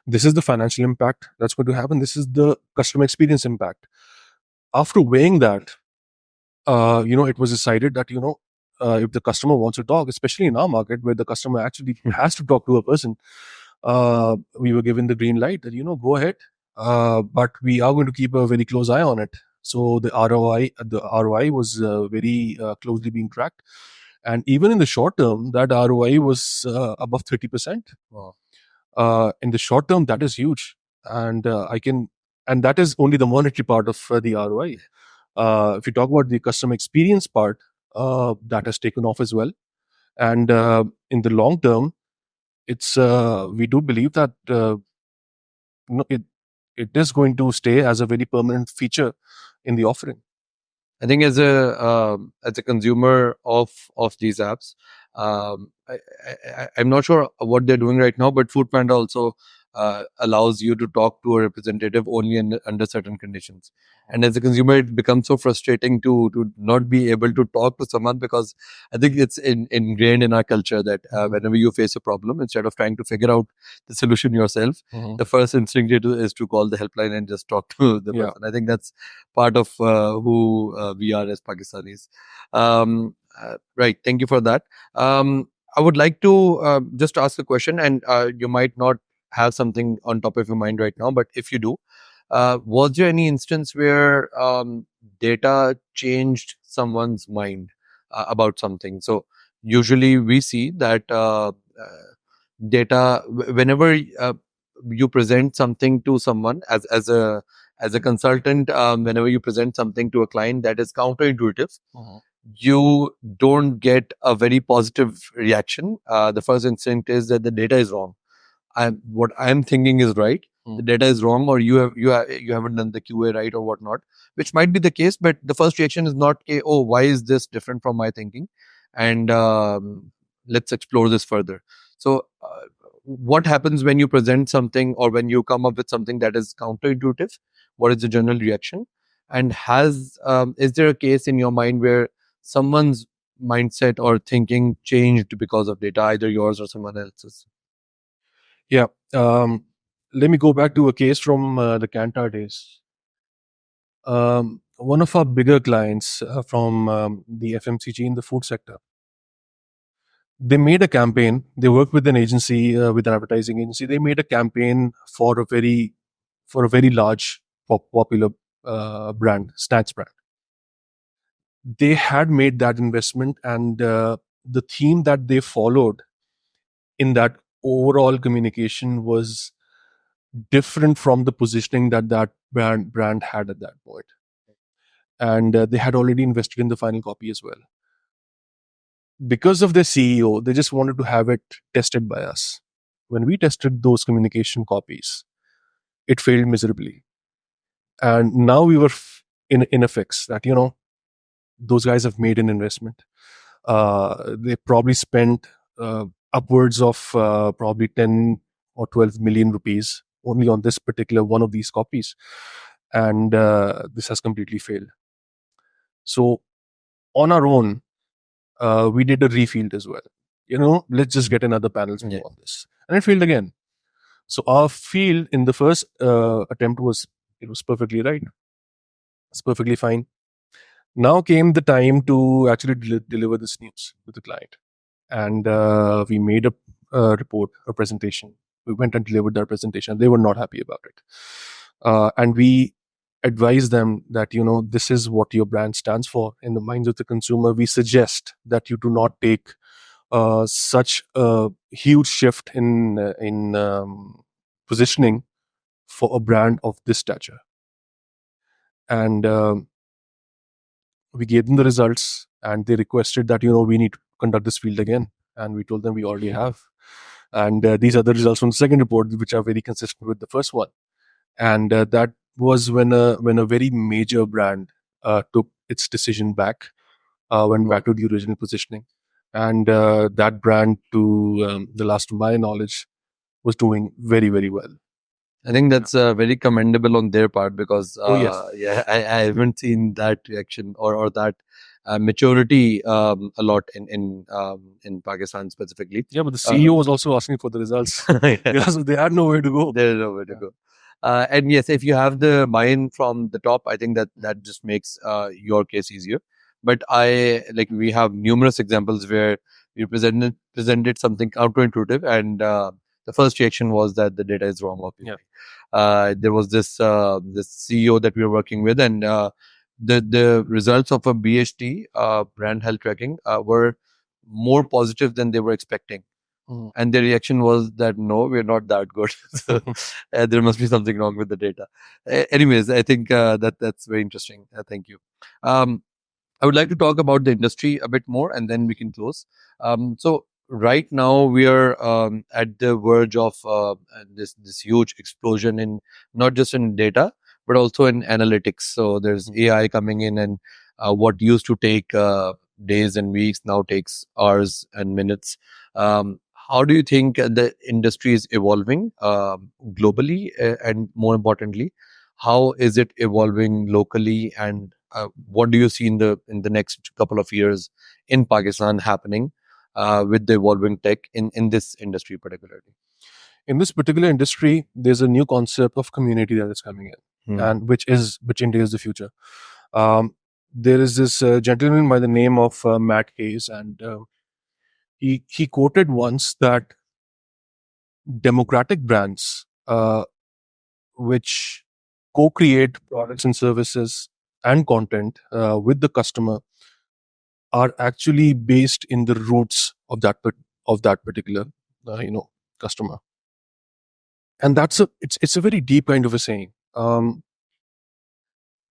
this is the financial impact that's going to happen. This is the customer experience impact. After weighing that, it was decided that, if the customer wants to talk, especially in our market where the customer actually has to talk to a person, we were given the green light that, go ahead. But we are going to keep a very close eye on it. So the ROI was very closely being tracked. And even in the short term, that ROI was above 30%. Wow. In the short term, that is huge. And and that is only the monetary part of the ROI. If you talk about the customer experience part, that has taken off as well. And in the long term, we do believe that it is going to stay as a very permanent feature in the offering. I think as a consumer of these apps, I'm not sure what they're doing right now, but Food Panda also allows you to talk to a representative only under certain conditions. And as a consumer, it becomes so frustrating to not be able to talk to someone, because I think it's ingrained in our culture that whenever you face a problem, instead of trying to figure out the solution yourself, the first instinct is to call the helpline and just talk to the person. I think that's part of who we are as Pakistanis. Right. Thank you for that. I would like to just ask a question, and you might not have something on top of your mind right now, but if you do, was there any instance where data changed someone's mind about something? So usually we see that data, whenever you present something to someone as a consultant, whenever you present something to a client that is counterintuitive, you don't get a very positive reaction. The first instinct is that the data is wrong. what I'm thinking is right, Hmm. the data is wrong, or you haven't done the QA right or whatnot, which might be the case. But the first reaction is not, okay, oh, why is this different from my thinking, and let's explore this further. So, what happens when you present something or when you come up with something that is counterintuitive? What is the general reaction? And is there a case in your mind where someone's mindset or thinking changed because of data, either yours or someone else's? Yeah. Let me go back to a case from the Kantar days. One of our bigger clients from the FMCG in the food sector, they made a campaign. They worked with an agency, with an advertising agency. They made a campaign for a very large popular brand, snacks brand. They had made that investment, and the theme that they followed in that overall communication was different from the positioning that brand had at that point. And they had already invested in the final copy as well. Because of their CEO, they just wanted to have it tested by us. When we tested those communication copies, it failed miserably. And now we were in a fix that, those guys have made an investment. They probably spent upwards of probably 10 or 12 million rupees only on this particular one of these copies. And this has completely failed. So on our own, we did a refield as well. Let's just get another panel's view Yeah. on this. And it failed again. So our field in the first attempt was perfectly right. It's perfectly fine. Now came the time to actually deliver this news to the client. And we made a report, a presentation. We went and delivered that presentation. They were not happy about it. And we advise them that, this is what your brand stands for in the minds of the consumer. We suggest that you do not take such a huge shift in positioning for a brand of this stature. And we gave them the results, and they requested that, we need to conduct this field again. And we told them we already have. And these are the results from the second report, which are very consistent with the first one. And that was when a very major brand took its decision back, went back to the original positioning. And that brand, to the last of my knowledge, was doing very, very well. I think that's very commendable on their part, because Oh, yes. yeah, I haven't seen that reaction or that maturity a lot in Pakistan specifically. Yeah, but the CEO was also asking for the results. Yeah. So they had nowhere to go. There is nowhere to go. And yes, if you have the buy-in from the top, I think that just makes your case easier. But we have numerous examples where we presented something counterintuitive, and the first reaction was that the data is wrong. Obviously, there was this CEO that we were working with, and the results of a BHT, brand health tracking, were more positive than they were expecting. And the reaction was that no, we're not that good. So, there must be something wrong with the data. Anyways, I think that's very interesting. Thank you. I would like to talk about the industry a bit more, and then we can close. So right now we are at the verge of this huge explosion in not just in data but also in analytics. So there's AI coming in, and what used to take days and weeks now takes hours and minutes. How do you think the industry is evolving globally, and more importantly, how is it evolving locally, and what do you see in the next couple of years in Pakistan happening with the evolving tech in this industry particularly? In this particular industry, there's a new concept of community that is coming in, and which India is the future. There is this gentleman by the name of Matt Hayes, and he quoted once that democratic brands, which co-create products and services and content with the customer, are actually based in the roots of that particular customer. And it's a very deep kind of a saying.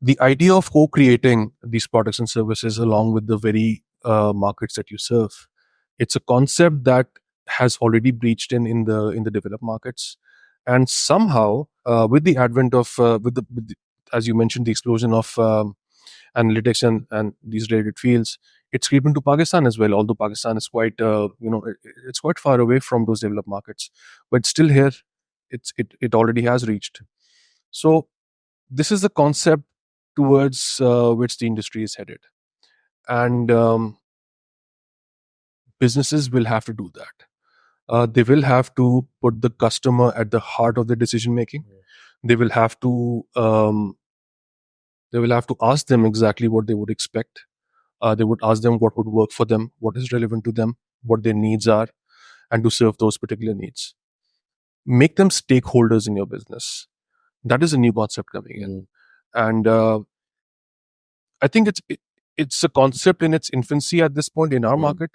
The idea of co-creating these products and services along with the very markets that you serve, it's a concept that has already breached in the developed markets, and somehow with the advent of as you mentioned, the explosion of analytics and these related fields, it's creeping to Pakistan as well. Although Pakistan is quite it's quite far away from those developed markets, but still here it already has reached. So this is the concept towards which the industry is headed, and businesses will have to do that. They will have to put the customer at the heart of the decision making. They will have to ask them exactly what they would expect. They would ask them what would work for them, what is relevant to them, what their needs are, and to serve those particular needs. Make them stakeholders in your business. That is a new concept coming in, and I think it's a concept in its infancy at this point in our market,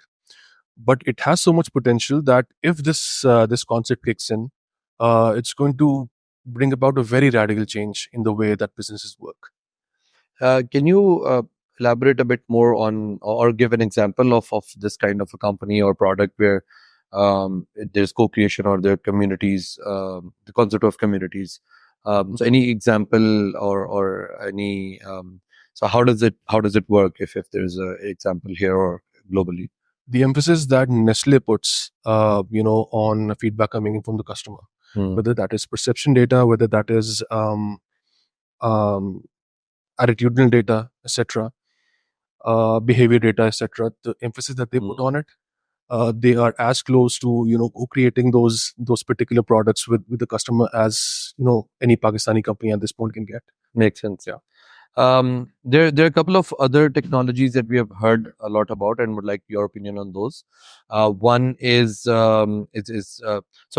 but it has so much potential that if this concept kicks in, it's going to bring about a very radical change in the way that businesses work. Can you elaborate a bit more on, or give an example of this kind of a company or product where there's co-creation or there are communities, the concept of communities? So any example or any so how does it work if there's a example here or globally? The emphasis that Nestle puts, on feedback coming in from the customer, whether that is perception data, whether that is um, attitudinal data, etc., behavior data, etc. The emphasis that they put on it, they are as close to creating those particular products with the customer as any Pakistani company at this point can get. Makes sense. Yeah. There are a couple of other technologies that we have heard a lot about and would like your opinion on those. One is so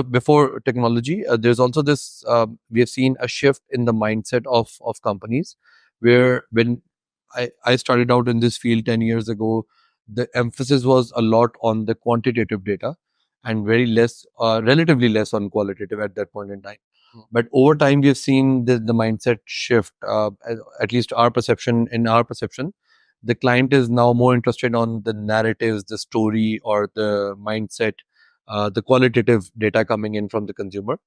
before technology, there's also this. We have seen a shift in the mindset of companies, where when I started out in this field 10 years ago, the emphasis was a lot on the quantitative data and very less, relatively less on qualitative at that point in time. But over time, we have seen the mindset shift. At least in our perception, the client is now more interested on the narratives, the story, or the mindset, the qualitative data coming in from the consumer.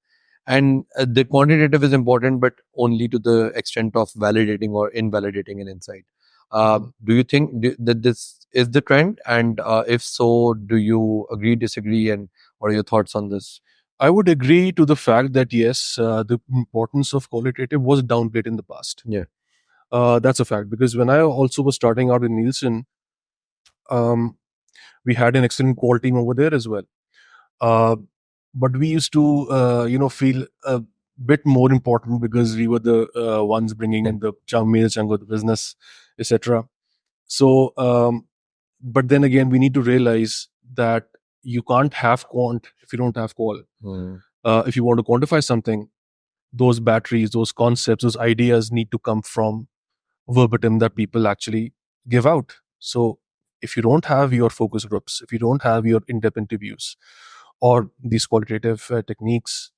And the quantitative is important, but only to the extent of validating or invalidating an insight. Do you think that this is the trend? And if so, do you agree, disagree, and what are your thoughts on this? I would agree to the fact that yes, the importance of qualitative was downplayed in the past. Yeah. That's a fact, because when I also was starting out in Nielsen, we had an excellent qual team over there as well. But we used to, feel a bit more important because we were the ones bringing in the male chunk of the business, etc. So, but then again, we need to realize that you can't have quant if you don't have qual. If you want to quantify something, those batteries, those concepts, those ideas need to come from verbatim that people actually give out. So if you don't have your focus groups, if you don't have your in-depth interviews or these qualitative techniques,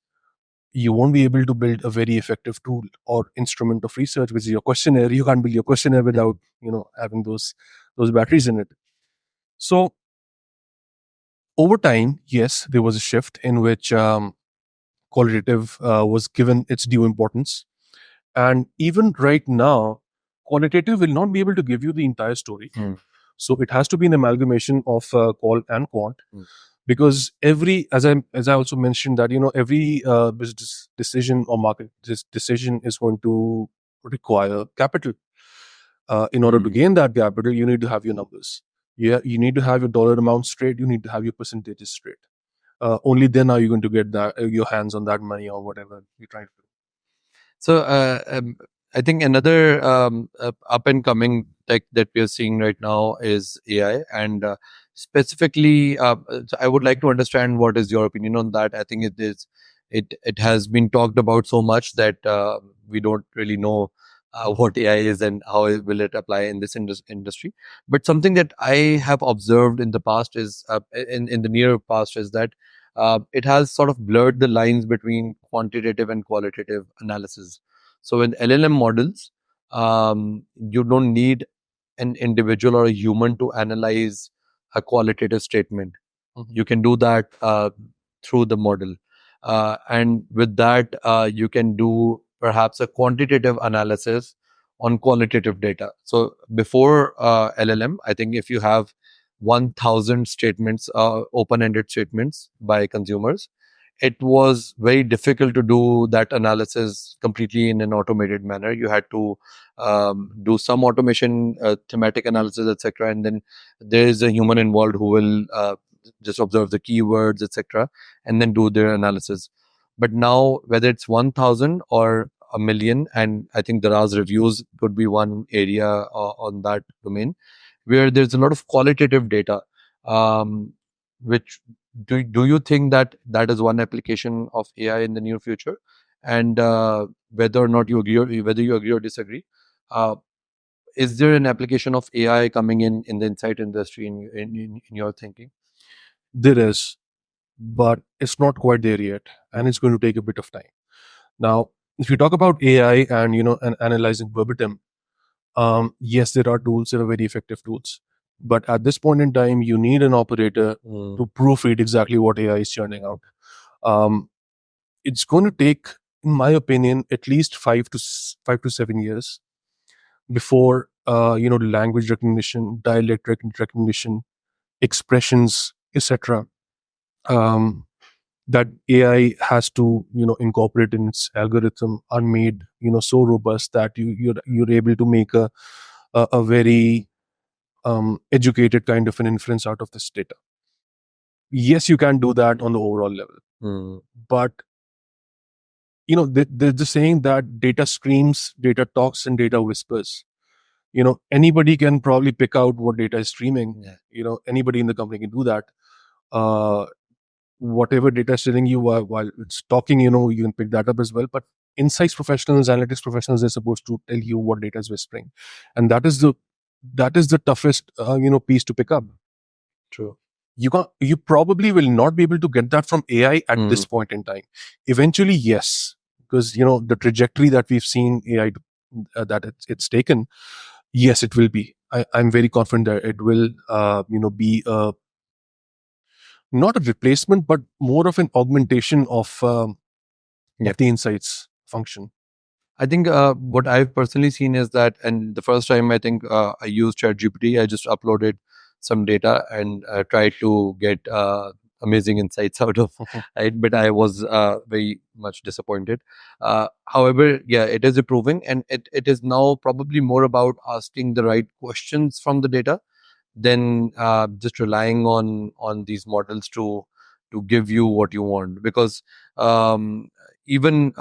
you won't be able to build a very effective tool or instrument of research, which is your questionnaire. You can't build your questionnaire without having those batteries in it. So over time, yes, there was a shift in which qualitative was given its due importance. And even right now, qualitative will not be able to give you the entire story. So it has to be an amalgamation of qual and quant, because as I also mentioned that every business decision or market decision is going to require capital. In order to gain that capital, you need to have your numbers. Yeah, you need to have your dollar amount straight. You need to have your percentages straight. Only then are you going to get your hands on that money or whatever you're trying to do. So I think another up and coming tech that we are seeing right now is AI, and specifically, so I would like to understand what is your opinion on that. I think it has been talked about so much that we don't really know what AI is and how will it apply in this industry. But something that I have observed in the past is in the near past is that it has sort of blurred the lines between quantitative and qualitative analysis. So in LLM models, you don't need an individual or a human to analyze a qualitative statement. You can do that through the model. And with that, you can do perhaps a quantitative analysis on qualitative data. So before LLM, I think if you have 1,000 statements, open-ended statements by consumers, it was very difficult to do that analysis completely in an automated manner. You had to do some automation, thematic analysis, etc., and then there is a human involved who will just observe the keywords, etc., and then do their analysis. But now, whether it's 1,000 or a million, and I think Daraz reviews could be one area on that domain, where there's a lot of qualitative data. Which do you think that that is one application of AI in the near future? And whether or not you agree, or whether you agree or disagree, uh, is there an application of AI coming in the insight industry in your thinking? There is, but it's not quite there yet, and it's going to take a bit of time. Now, if you talk about AI and and analyzing verbatim, yes, there are tools that are very effective tools, but at this point in time, you need an operator to proofread exactly what AI is churning out. Um, it's going to take, in my opinion, at least 5 to 7 years before language recognition, dialect recognition, expressions, etc. Um, that AI has to incorporate in its algorithm are made so robust that you're able to make a very educated kind of an inference out of this data. Yes, you can do that on the overall level, but there's the saying that data screams, data talks, and data whispers. Anybody can probably pick out what data is streaming. Anybody in the company can do that. uh, Whatever data is telling you while it's talking, you can pick that up as well. But insights professionals, analytics professionals, they're supposed to tell you what data is whispering, and that is the toughest piece to pick up. True. You probably will not be able to get that from AI at this point in time. Eventually, yes, because the trajectory that we've seen AI that it's taken, yes, it will be. I'm very confident that it will be not a replacement, but more of an augmentation of the insights function. I think what I've personally seen is that, and the first time I think I used ChatGPT, I just uploaded some data and tried to get amazing insights out of it, but I was very much disappointed. However, yeah, it is improving, and it is now probably more about asking the right questions from the data than just relying on these models to give you what you want. Because even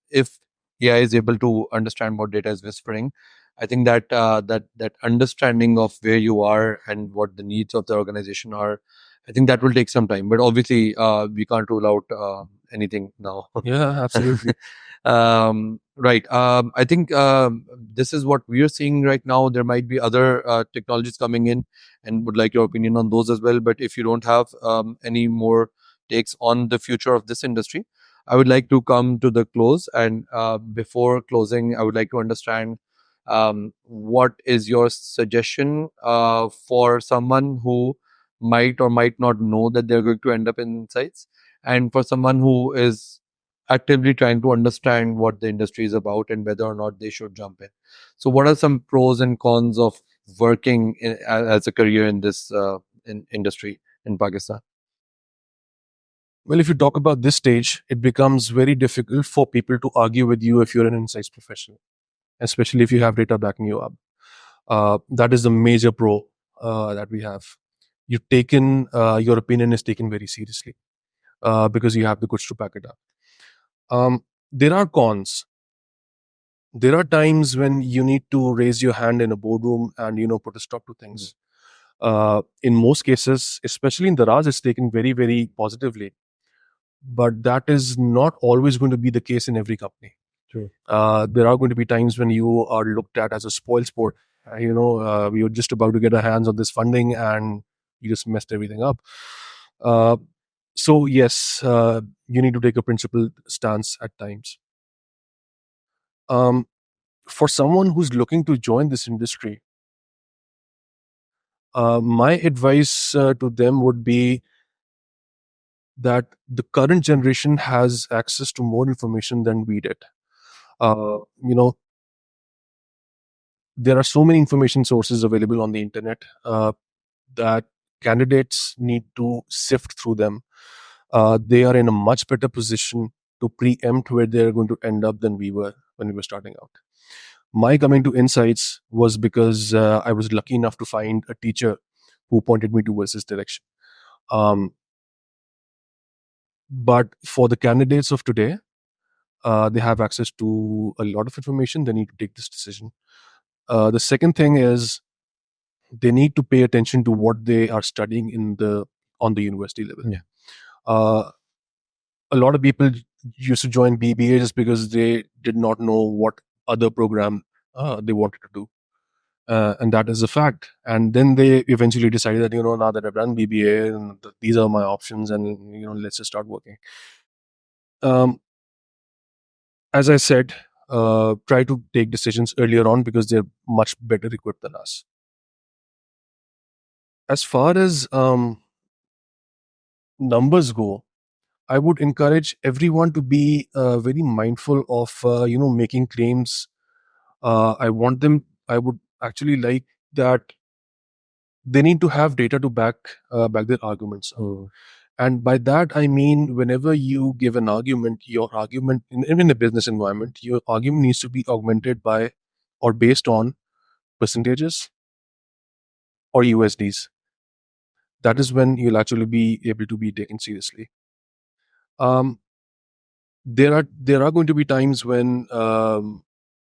if AI is able to understand what data is whispering, I think that that understanding of where you are and what the needs of the organization are, I think that will take some time. But obviously, we can't rule out anything now. Yeah, absolutely. Right. I think this is what we are seeing right now. There might be other technologies coming in, and would like your opinion on those as well. But if you don't have any more takes on the future of this industry, I would like to come to the close. And before closing, I would like to understand what is your suggestion for someone who might or might not know that they're going to end up in insights, and for someone who is actively trying to understand what the industry is about and whether or not they should jump in. So, what are some pros and cons of working as a career in this industry in Pakistan? Well, if you talk about this stage, it becomes very difficult for people to argue with you if you're an insights professional, especially if you have data backing you up. That is the major pro that we have. You've taken your opinion is taken very seriously because you have the goods to back it up. There are cons. There are times when you need to raise your hand in a boardroom and put a stop to things. In most cases, especially in Daraz, it's taken very, very positively. But that is not always going to be the case in every company. True. There are going to be times when you are looked at as a spoil sport. We were just about to get our hands on this funding and you just messed everything up. So yes, you need to take a principled stance at times. For someone who's looking to join this industry, my advice to them would be that the current generation has access to more information than we did. You know, there are so many information sources available on the internet that candidates need to sift through them. They are in a much better position to preempt where they're going to end up than we were when we were starting out. My coming to insights was because I was lucky enough to find a teacher who pointed me towards this direction. Um, but for the candidates of today, they have access to a lot of information. They need to take this decision. The second thing is they need to pay attention to what they are studying on the university level. Yeah. A lot of people used to join BBA just because they did not know what other program they wanted to do. And that is a fact. And then they eventually decided that, now that I've done BBA, and these are my options, and let's just start working. As I said, try to take decisions earlier on because they're much better equipped than us. As far as numbers go, I would encourage everyone to be very mindful of making claims. I would actually like that they need to have data to back their arguments up. Mm. And by that I mean, whenever you give an argument, your argument in a business environment, your argument needs to be augmented by or based on percentages or USDs. That is when you'll actually be able to be taken seriously. There are going to be times when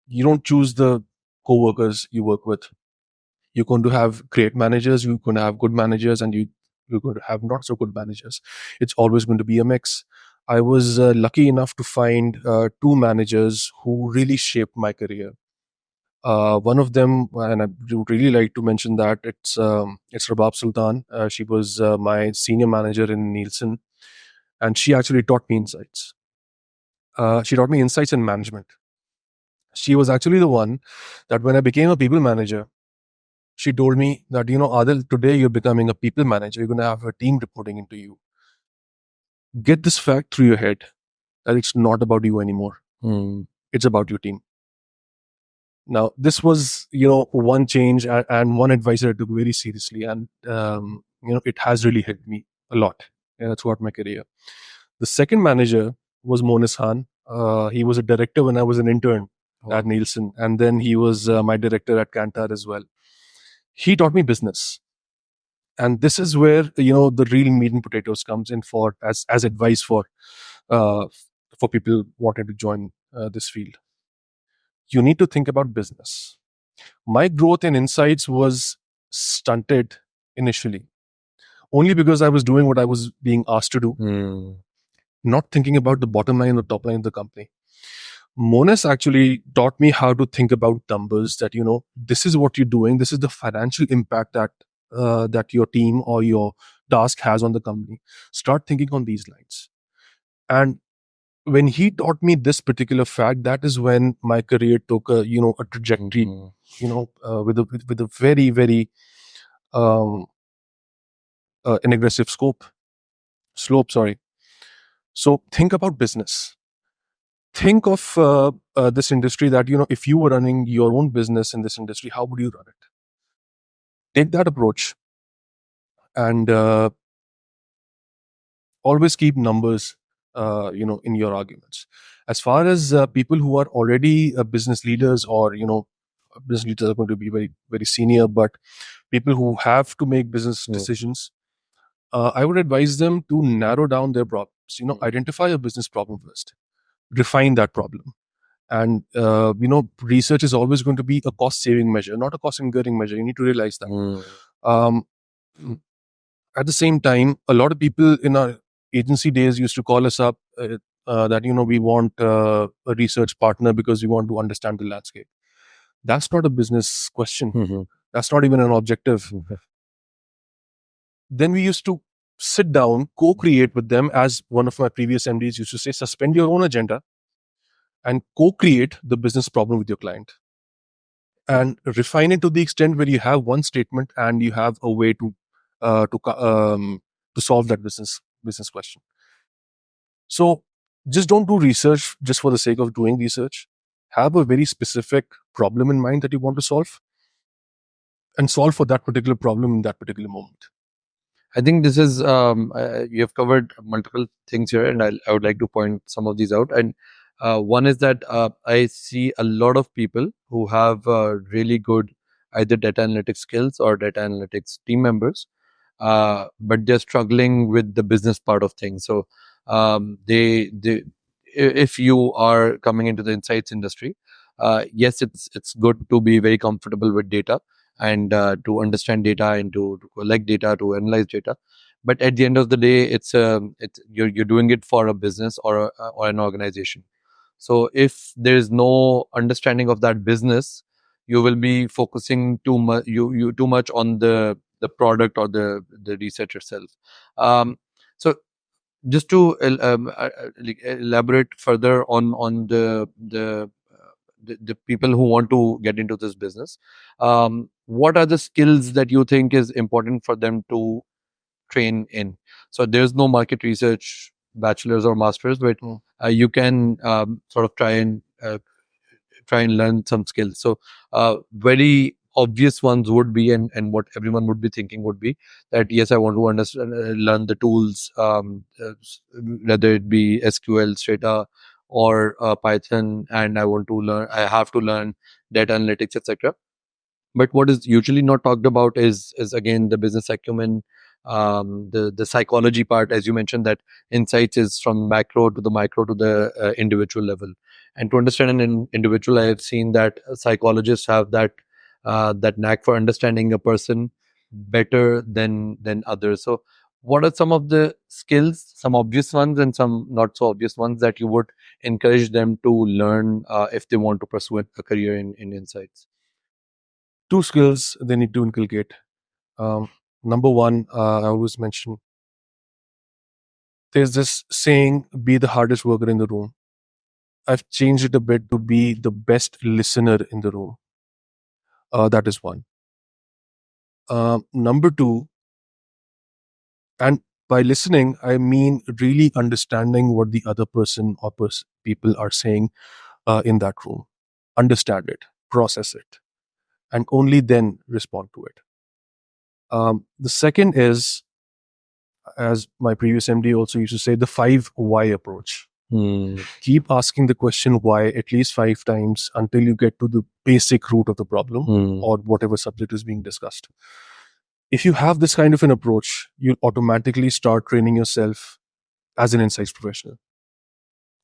you don't choose the co-workers you work with. You're going to have great managers, you're going to have good managers, and you're going to have not so good managers. It's always going to be a mix. I was lucky enough to find two managers who really shaped my career. One of them, and I would really like to mention that it's Rabab Sultan. She was my senior manager in Nielsen, and she actually taught me insights. She taught me insights in management. She was actually the one that when I became a people manager, she told me that, Adil, today you're becoming a people manager. You're going to have a team reporting into you. Get this fact through your head that it's not about you anymore. It's about your team. Now, this was, one change and one advice that I took very seriously. And, it has really helped me a lot throughout my career. The second manager was Monis Khan. He was a director when I was an intern at Nielsen. And then he was my director at Kantar as well. He taught me business. And this is where, the real meat and potatoes comes in as advice for people wanting to join this field. You need to think about business. My growth in insights was stunted initially, only because I was doing what I was being asked to do, not thinking about the bottom line or top line of the company. Monas actually taught me how to think about numbers, that, this is what you're doing. This is the financial impact that your team or your task has on the company. Start thinking on these lines. And when he taught me this particular fact, that is when my career took a trajectory, with a very, very an aggressive slope. Sorry. So think about business. Think of this industry that, if you were running your own business in this industry, how would you run it? Take that approach and always keep numbers, in your arguments. As far as people who are already business leaders, or, business leaders are going to be very, very senior, but people who have to make business decisions, I would advise them to narrow down their problems. Identify a business problem first, refine that problem. And, research is always going to be a cost saving measure, not a cost incurring measure. You need to realize that. At the same time, a lot of people in our agency days used to call us up that, we want a research partner because we want to understand the landscape. That's not a business question. That's not even an objective. Then we used to sit down, co-create with them, as one of my previous MDs used to say, suspend your own agenda and co-create the business problem with your client, and refine it to the extent where you have one statement and you have a way to solve that business question. So just don't do research just for the sake of doing research. Have a very specific problem in mind that you want to solve, and solve for that particular problem in that particular moment. I think this is you have covered multiple things here, and I would like to point some of these out. And one is that I see a lot of people who have really good either data analytics skills or data analytics team members, but they're struggling with the business part of things. So they if you are coming into the insights industry, yes, it's good to be very comfortable with data and to understand data and to collect data, to analyze data. But at the end of the day, it's you're doing it for a business or an organization. So if there is no understanding of that business, you will be focusing too much on the product or the research itself. So just to like elaborate further on the people who want to get into this business, what are the skills that you think is important for them to train in? So there's no market research bachelor's or master's, but you can sort of try and learn some skills. So very obvious ones would be, and what everyone would be thinking would be that yes, I want to understand, learn the tools, whether it be SQL, Strata, or Python, and I have to learn data analytics, etc. But what is usually not talked about is again the business acumen, the psychology part, as you mentioned, that insights is from macro to the micro to the individual level. And to understand an individual, I have seen that psychologists have that knack for understanding a person better than others. So what are some of the skills, some obvious ones and some not so obvious ones, that you would encourage them to learn if they want to pursue a career in insights? Two skills they need to inculcate. Number one, I always mention, there's this saying, be the hardest worker in the room. I've changed it a bit to be the best listener in the room. That is one. Number two, and by listening, I mean really understanding what the other person or people are saying in that room. Understand it, process it, and only then respond to it. The second is, as my previous MD also used to say, the 5 why approach. Keep asking the question why at least 5 times until you get to the basic root of the problem or whatever subject is being discussed. If you have this kind of an approach, you'll automatically start training yourself as an insights professional.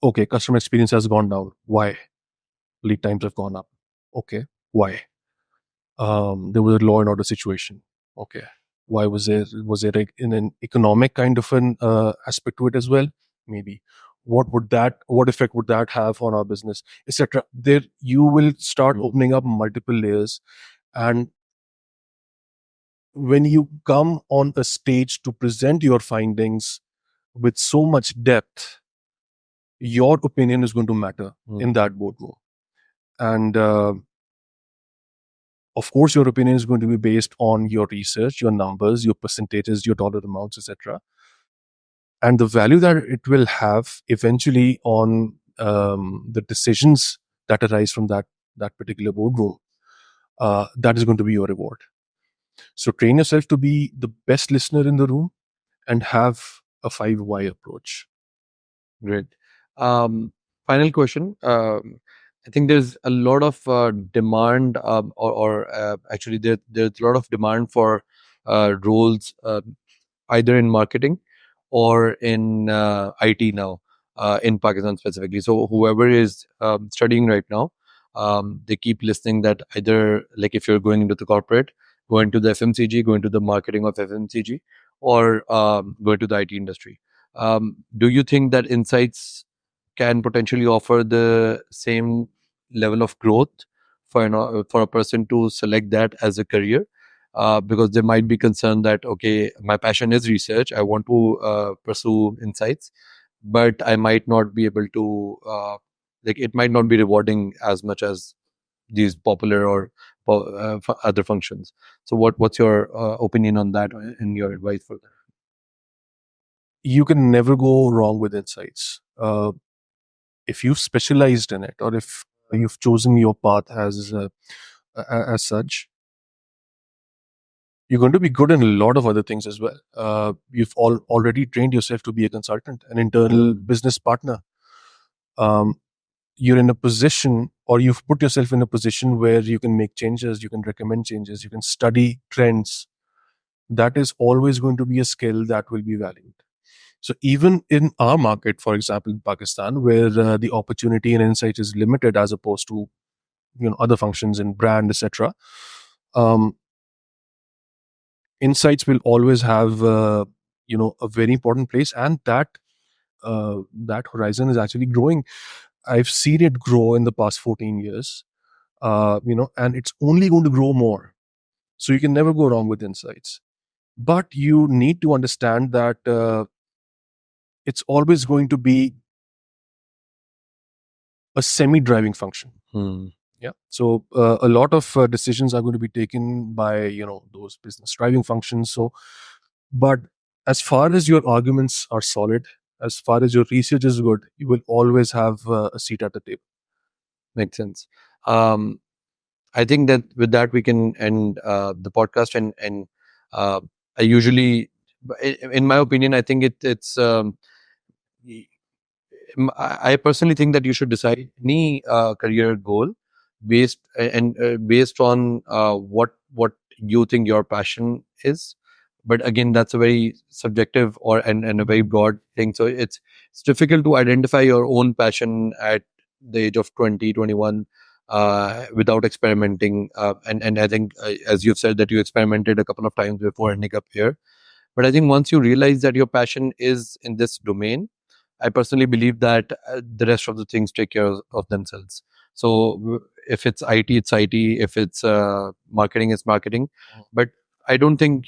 Okay, customer experience has gone down. Why? Lead times have gone up. Okay, why? There was a law and order situation. Okay, why was there? Was there in an economic kind of an aspect to it as well? Maybe. What effect would that have on our business, etc.? There, you will start opening up multiple layers, and when you come on a stage to present your findings with so much depth, your opinion is going to matter in that boardroom. And of course, your opinion is going to be based on your research, your numbers, your percentages, your dollar amounts, etc. And the value that it will have eventually on the decisions that arise from that particular boardroom, that is going to be your reward. So train yourself to be the best listener in the room and have a 5 why approach. Great. Final question. I think there's a lot of demand, or actually there's a lot of demand for roles either in marketing or in IT now, in Pakistan specifically. So whoever is studying right now, they keep listening that either, like, if you're going into the corporate, going to the FMCG, going to the marketing of FMCG, or going to the IT industry. Do you think that insights can potentially offer the same level of growth for a person to select that as a career? Because they might be concerned that, okay, my passion is research, I want to pursue insights, but I might not be able to like, it might not be rewarding as much as these popular or other functions. So what's your opinion on that and your advice for that? you can never go wrong with insights. If you've specialized in it, or if you've chosen your path as such, you're going to be good in a lot of other things as well. You've already trained yourself to be a consultant, an internal business partner. Um, you're in a position, or you've put yourself in a position where you can make changes, you can recommend changes, you can study trends. That is always going to be a skill that will be valued. So even in our market, for example, in Pakistan, where the opportunity and insight is limited as opposed to other functions in brand, etc., um, insights will always have a very important place, and that horizon is actually growing. I've seen it grow in the past 14 years, and it's only going to grow more. So you can never go wrong with insights. But you need to understand that it's always going to be a semi-driving function. Hmm. Yeah. So a lot of decisions are going to be taken by those business driving functions. So, but as far as your arguments are solid, as far as your research is good, you will always have a seat at the table. Makes sense. Um, I think that with that we can end the podcast. And I usually, in my opinion, I think it's. I personally think that you should decide any career goal based on what you think your passion is. But again, that's a very subjective and a very broad thing. So it's difficult to identify your own passion at the age of 20, 21 without experimenting. And I think, as you've said, that you experimented a couple of times before ending up here. But I think once you realize that your passion is in this domain, I personally believe that the rest of the things take care of themselves. So if it's IT, it's IT. If it's marketing, it's marketing. But I don't think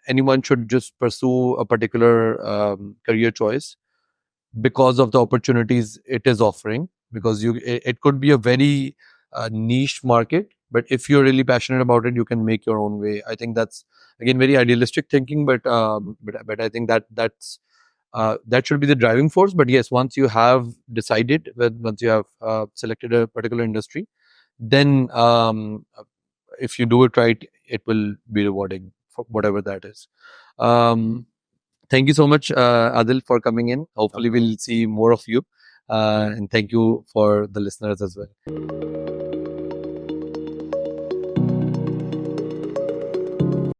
anyone should just pursue a particular career choice because of the opportunities it is offering. Because it could be a very niche market, but if you're really passionate about it, you can make your own way. I think that's again very idealistic thinking, but I think that should be the driving force. But yes, once you have decided, once you have selected a particular industry, then if you do it right, it will be rewarding for whatever that is. Um, Thank you so much, Adil, for coming in. Hopefully, we'll see more of you. And thank you for the listeners as well.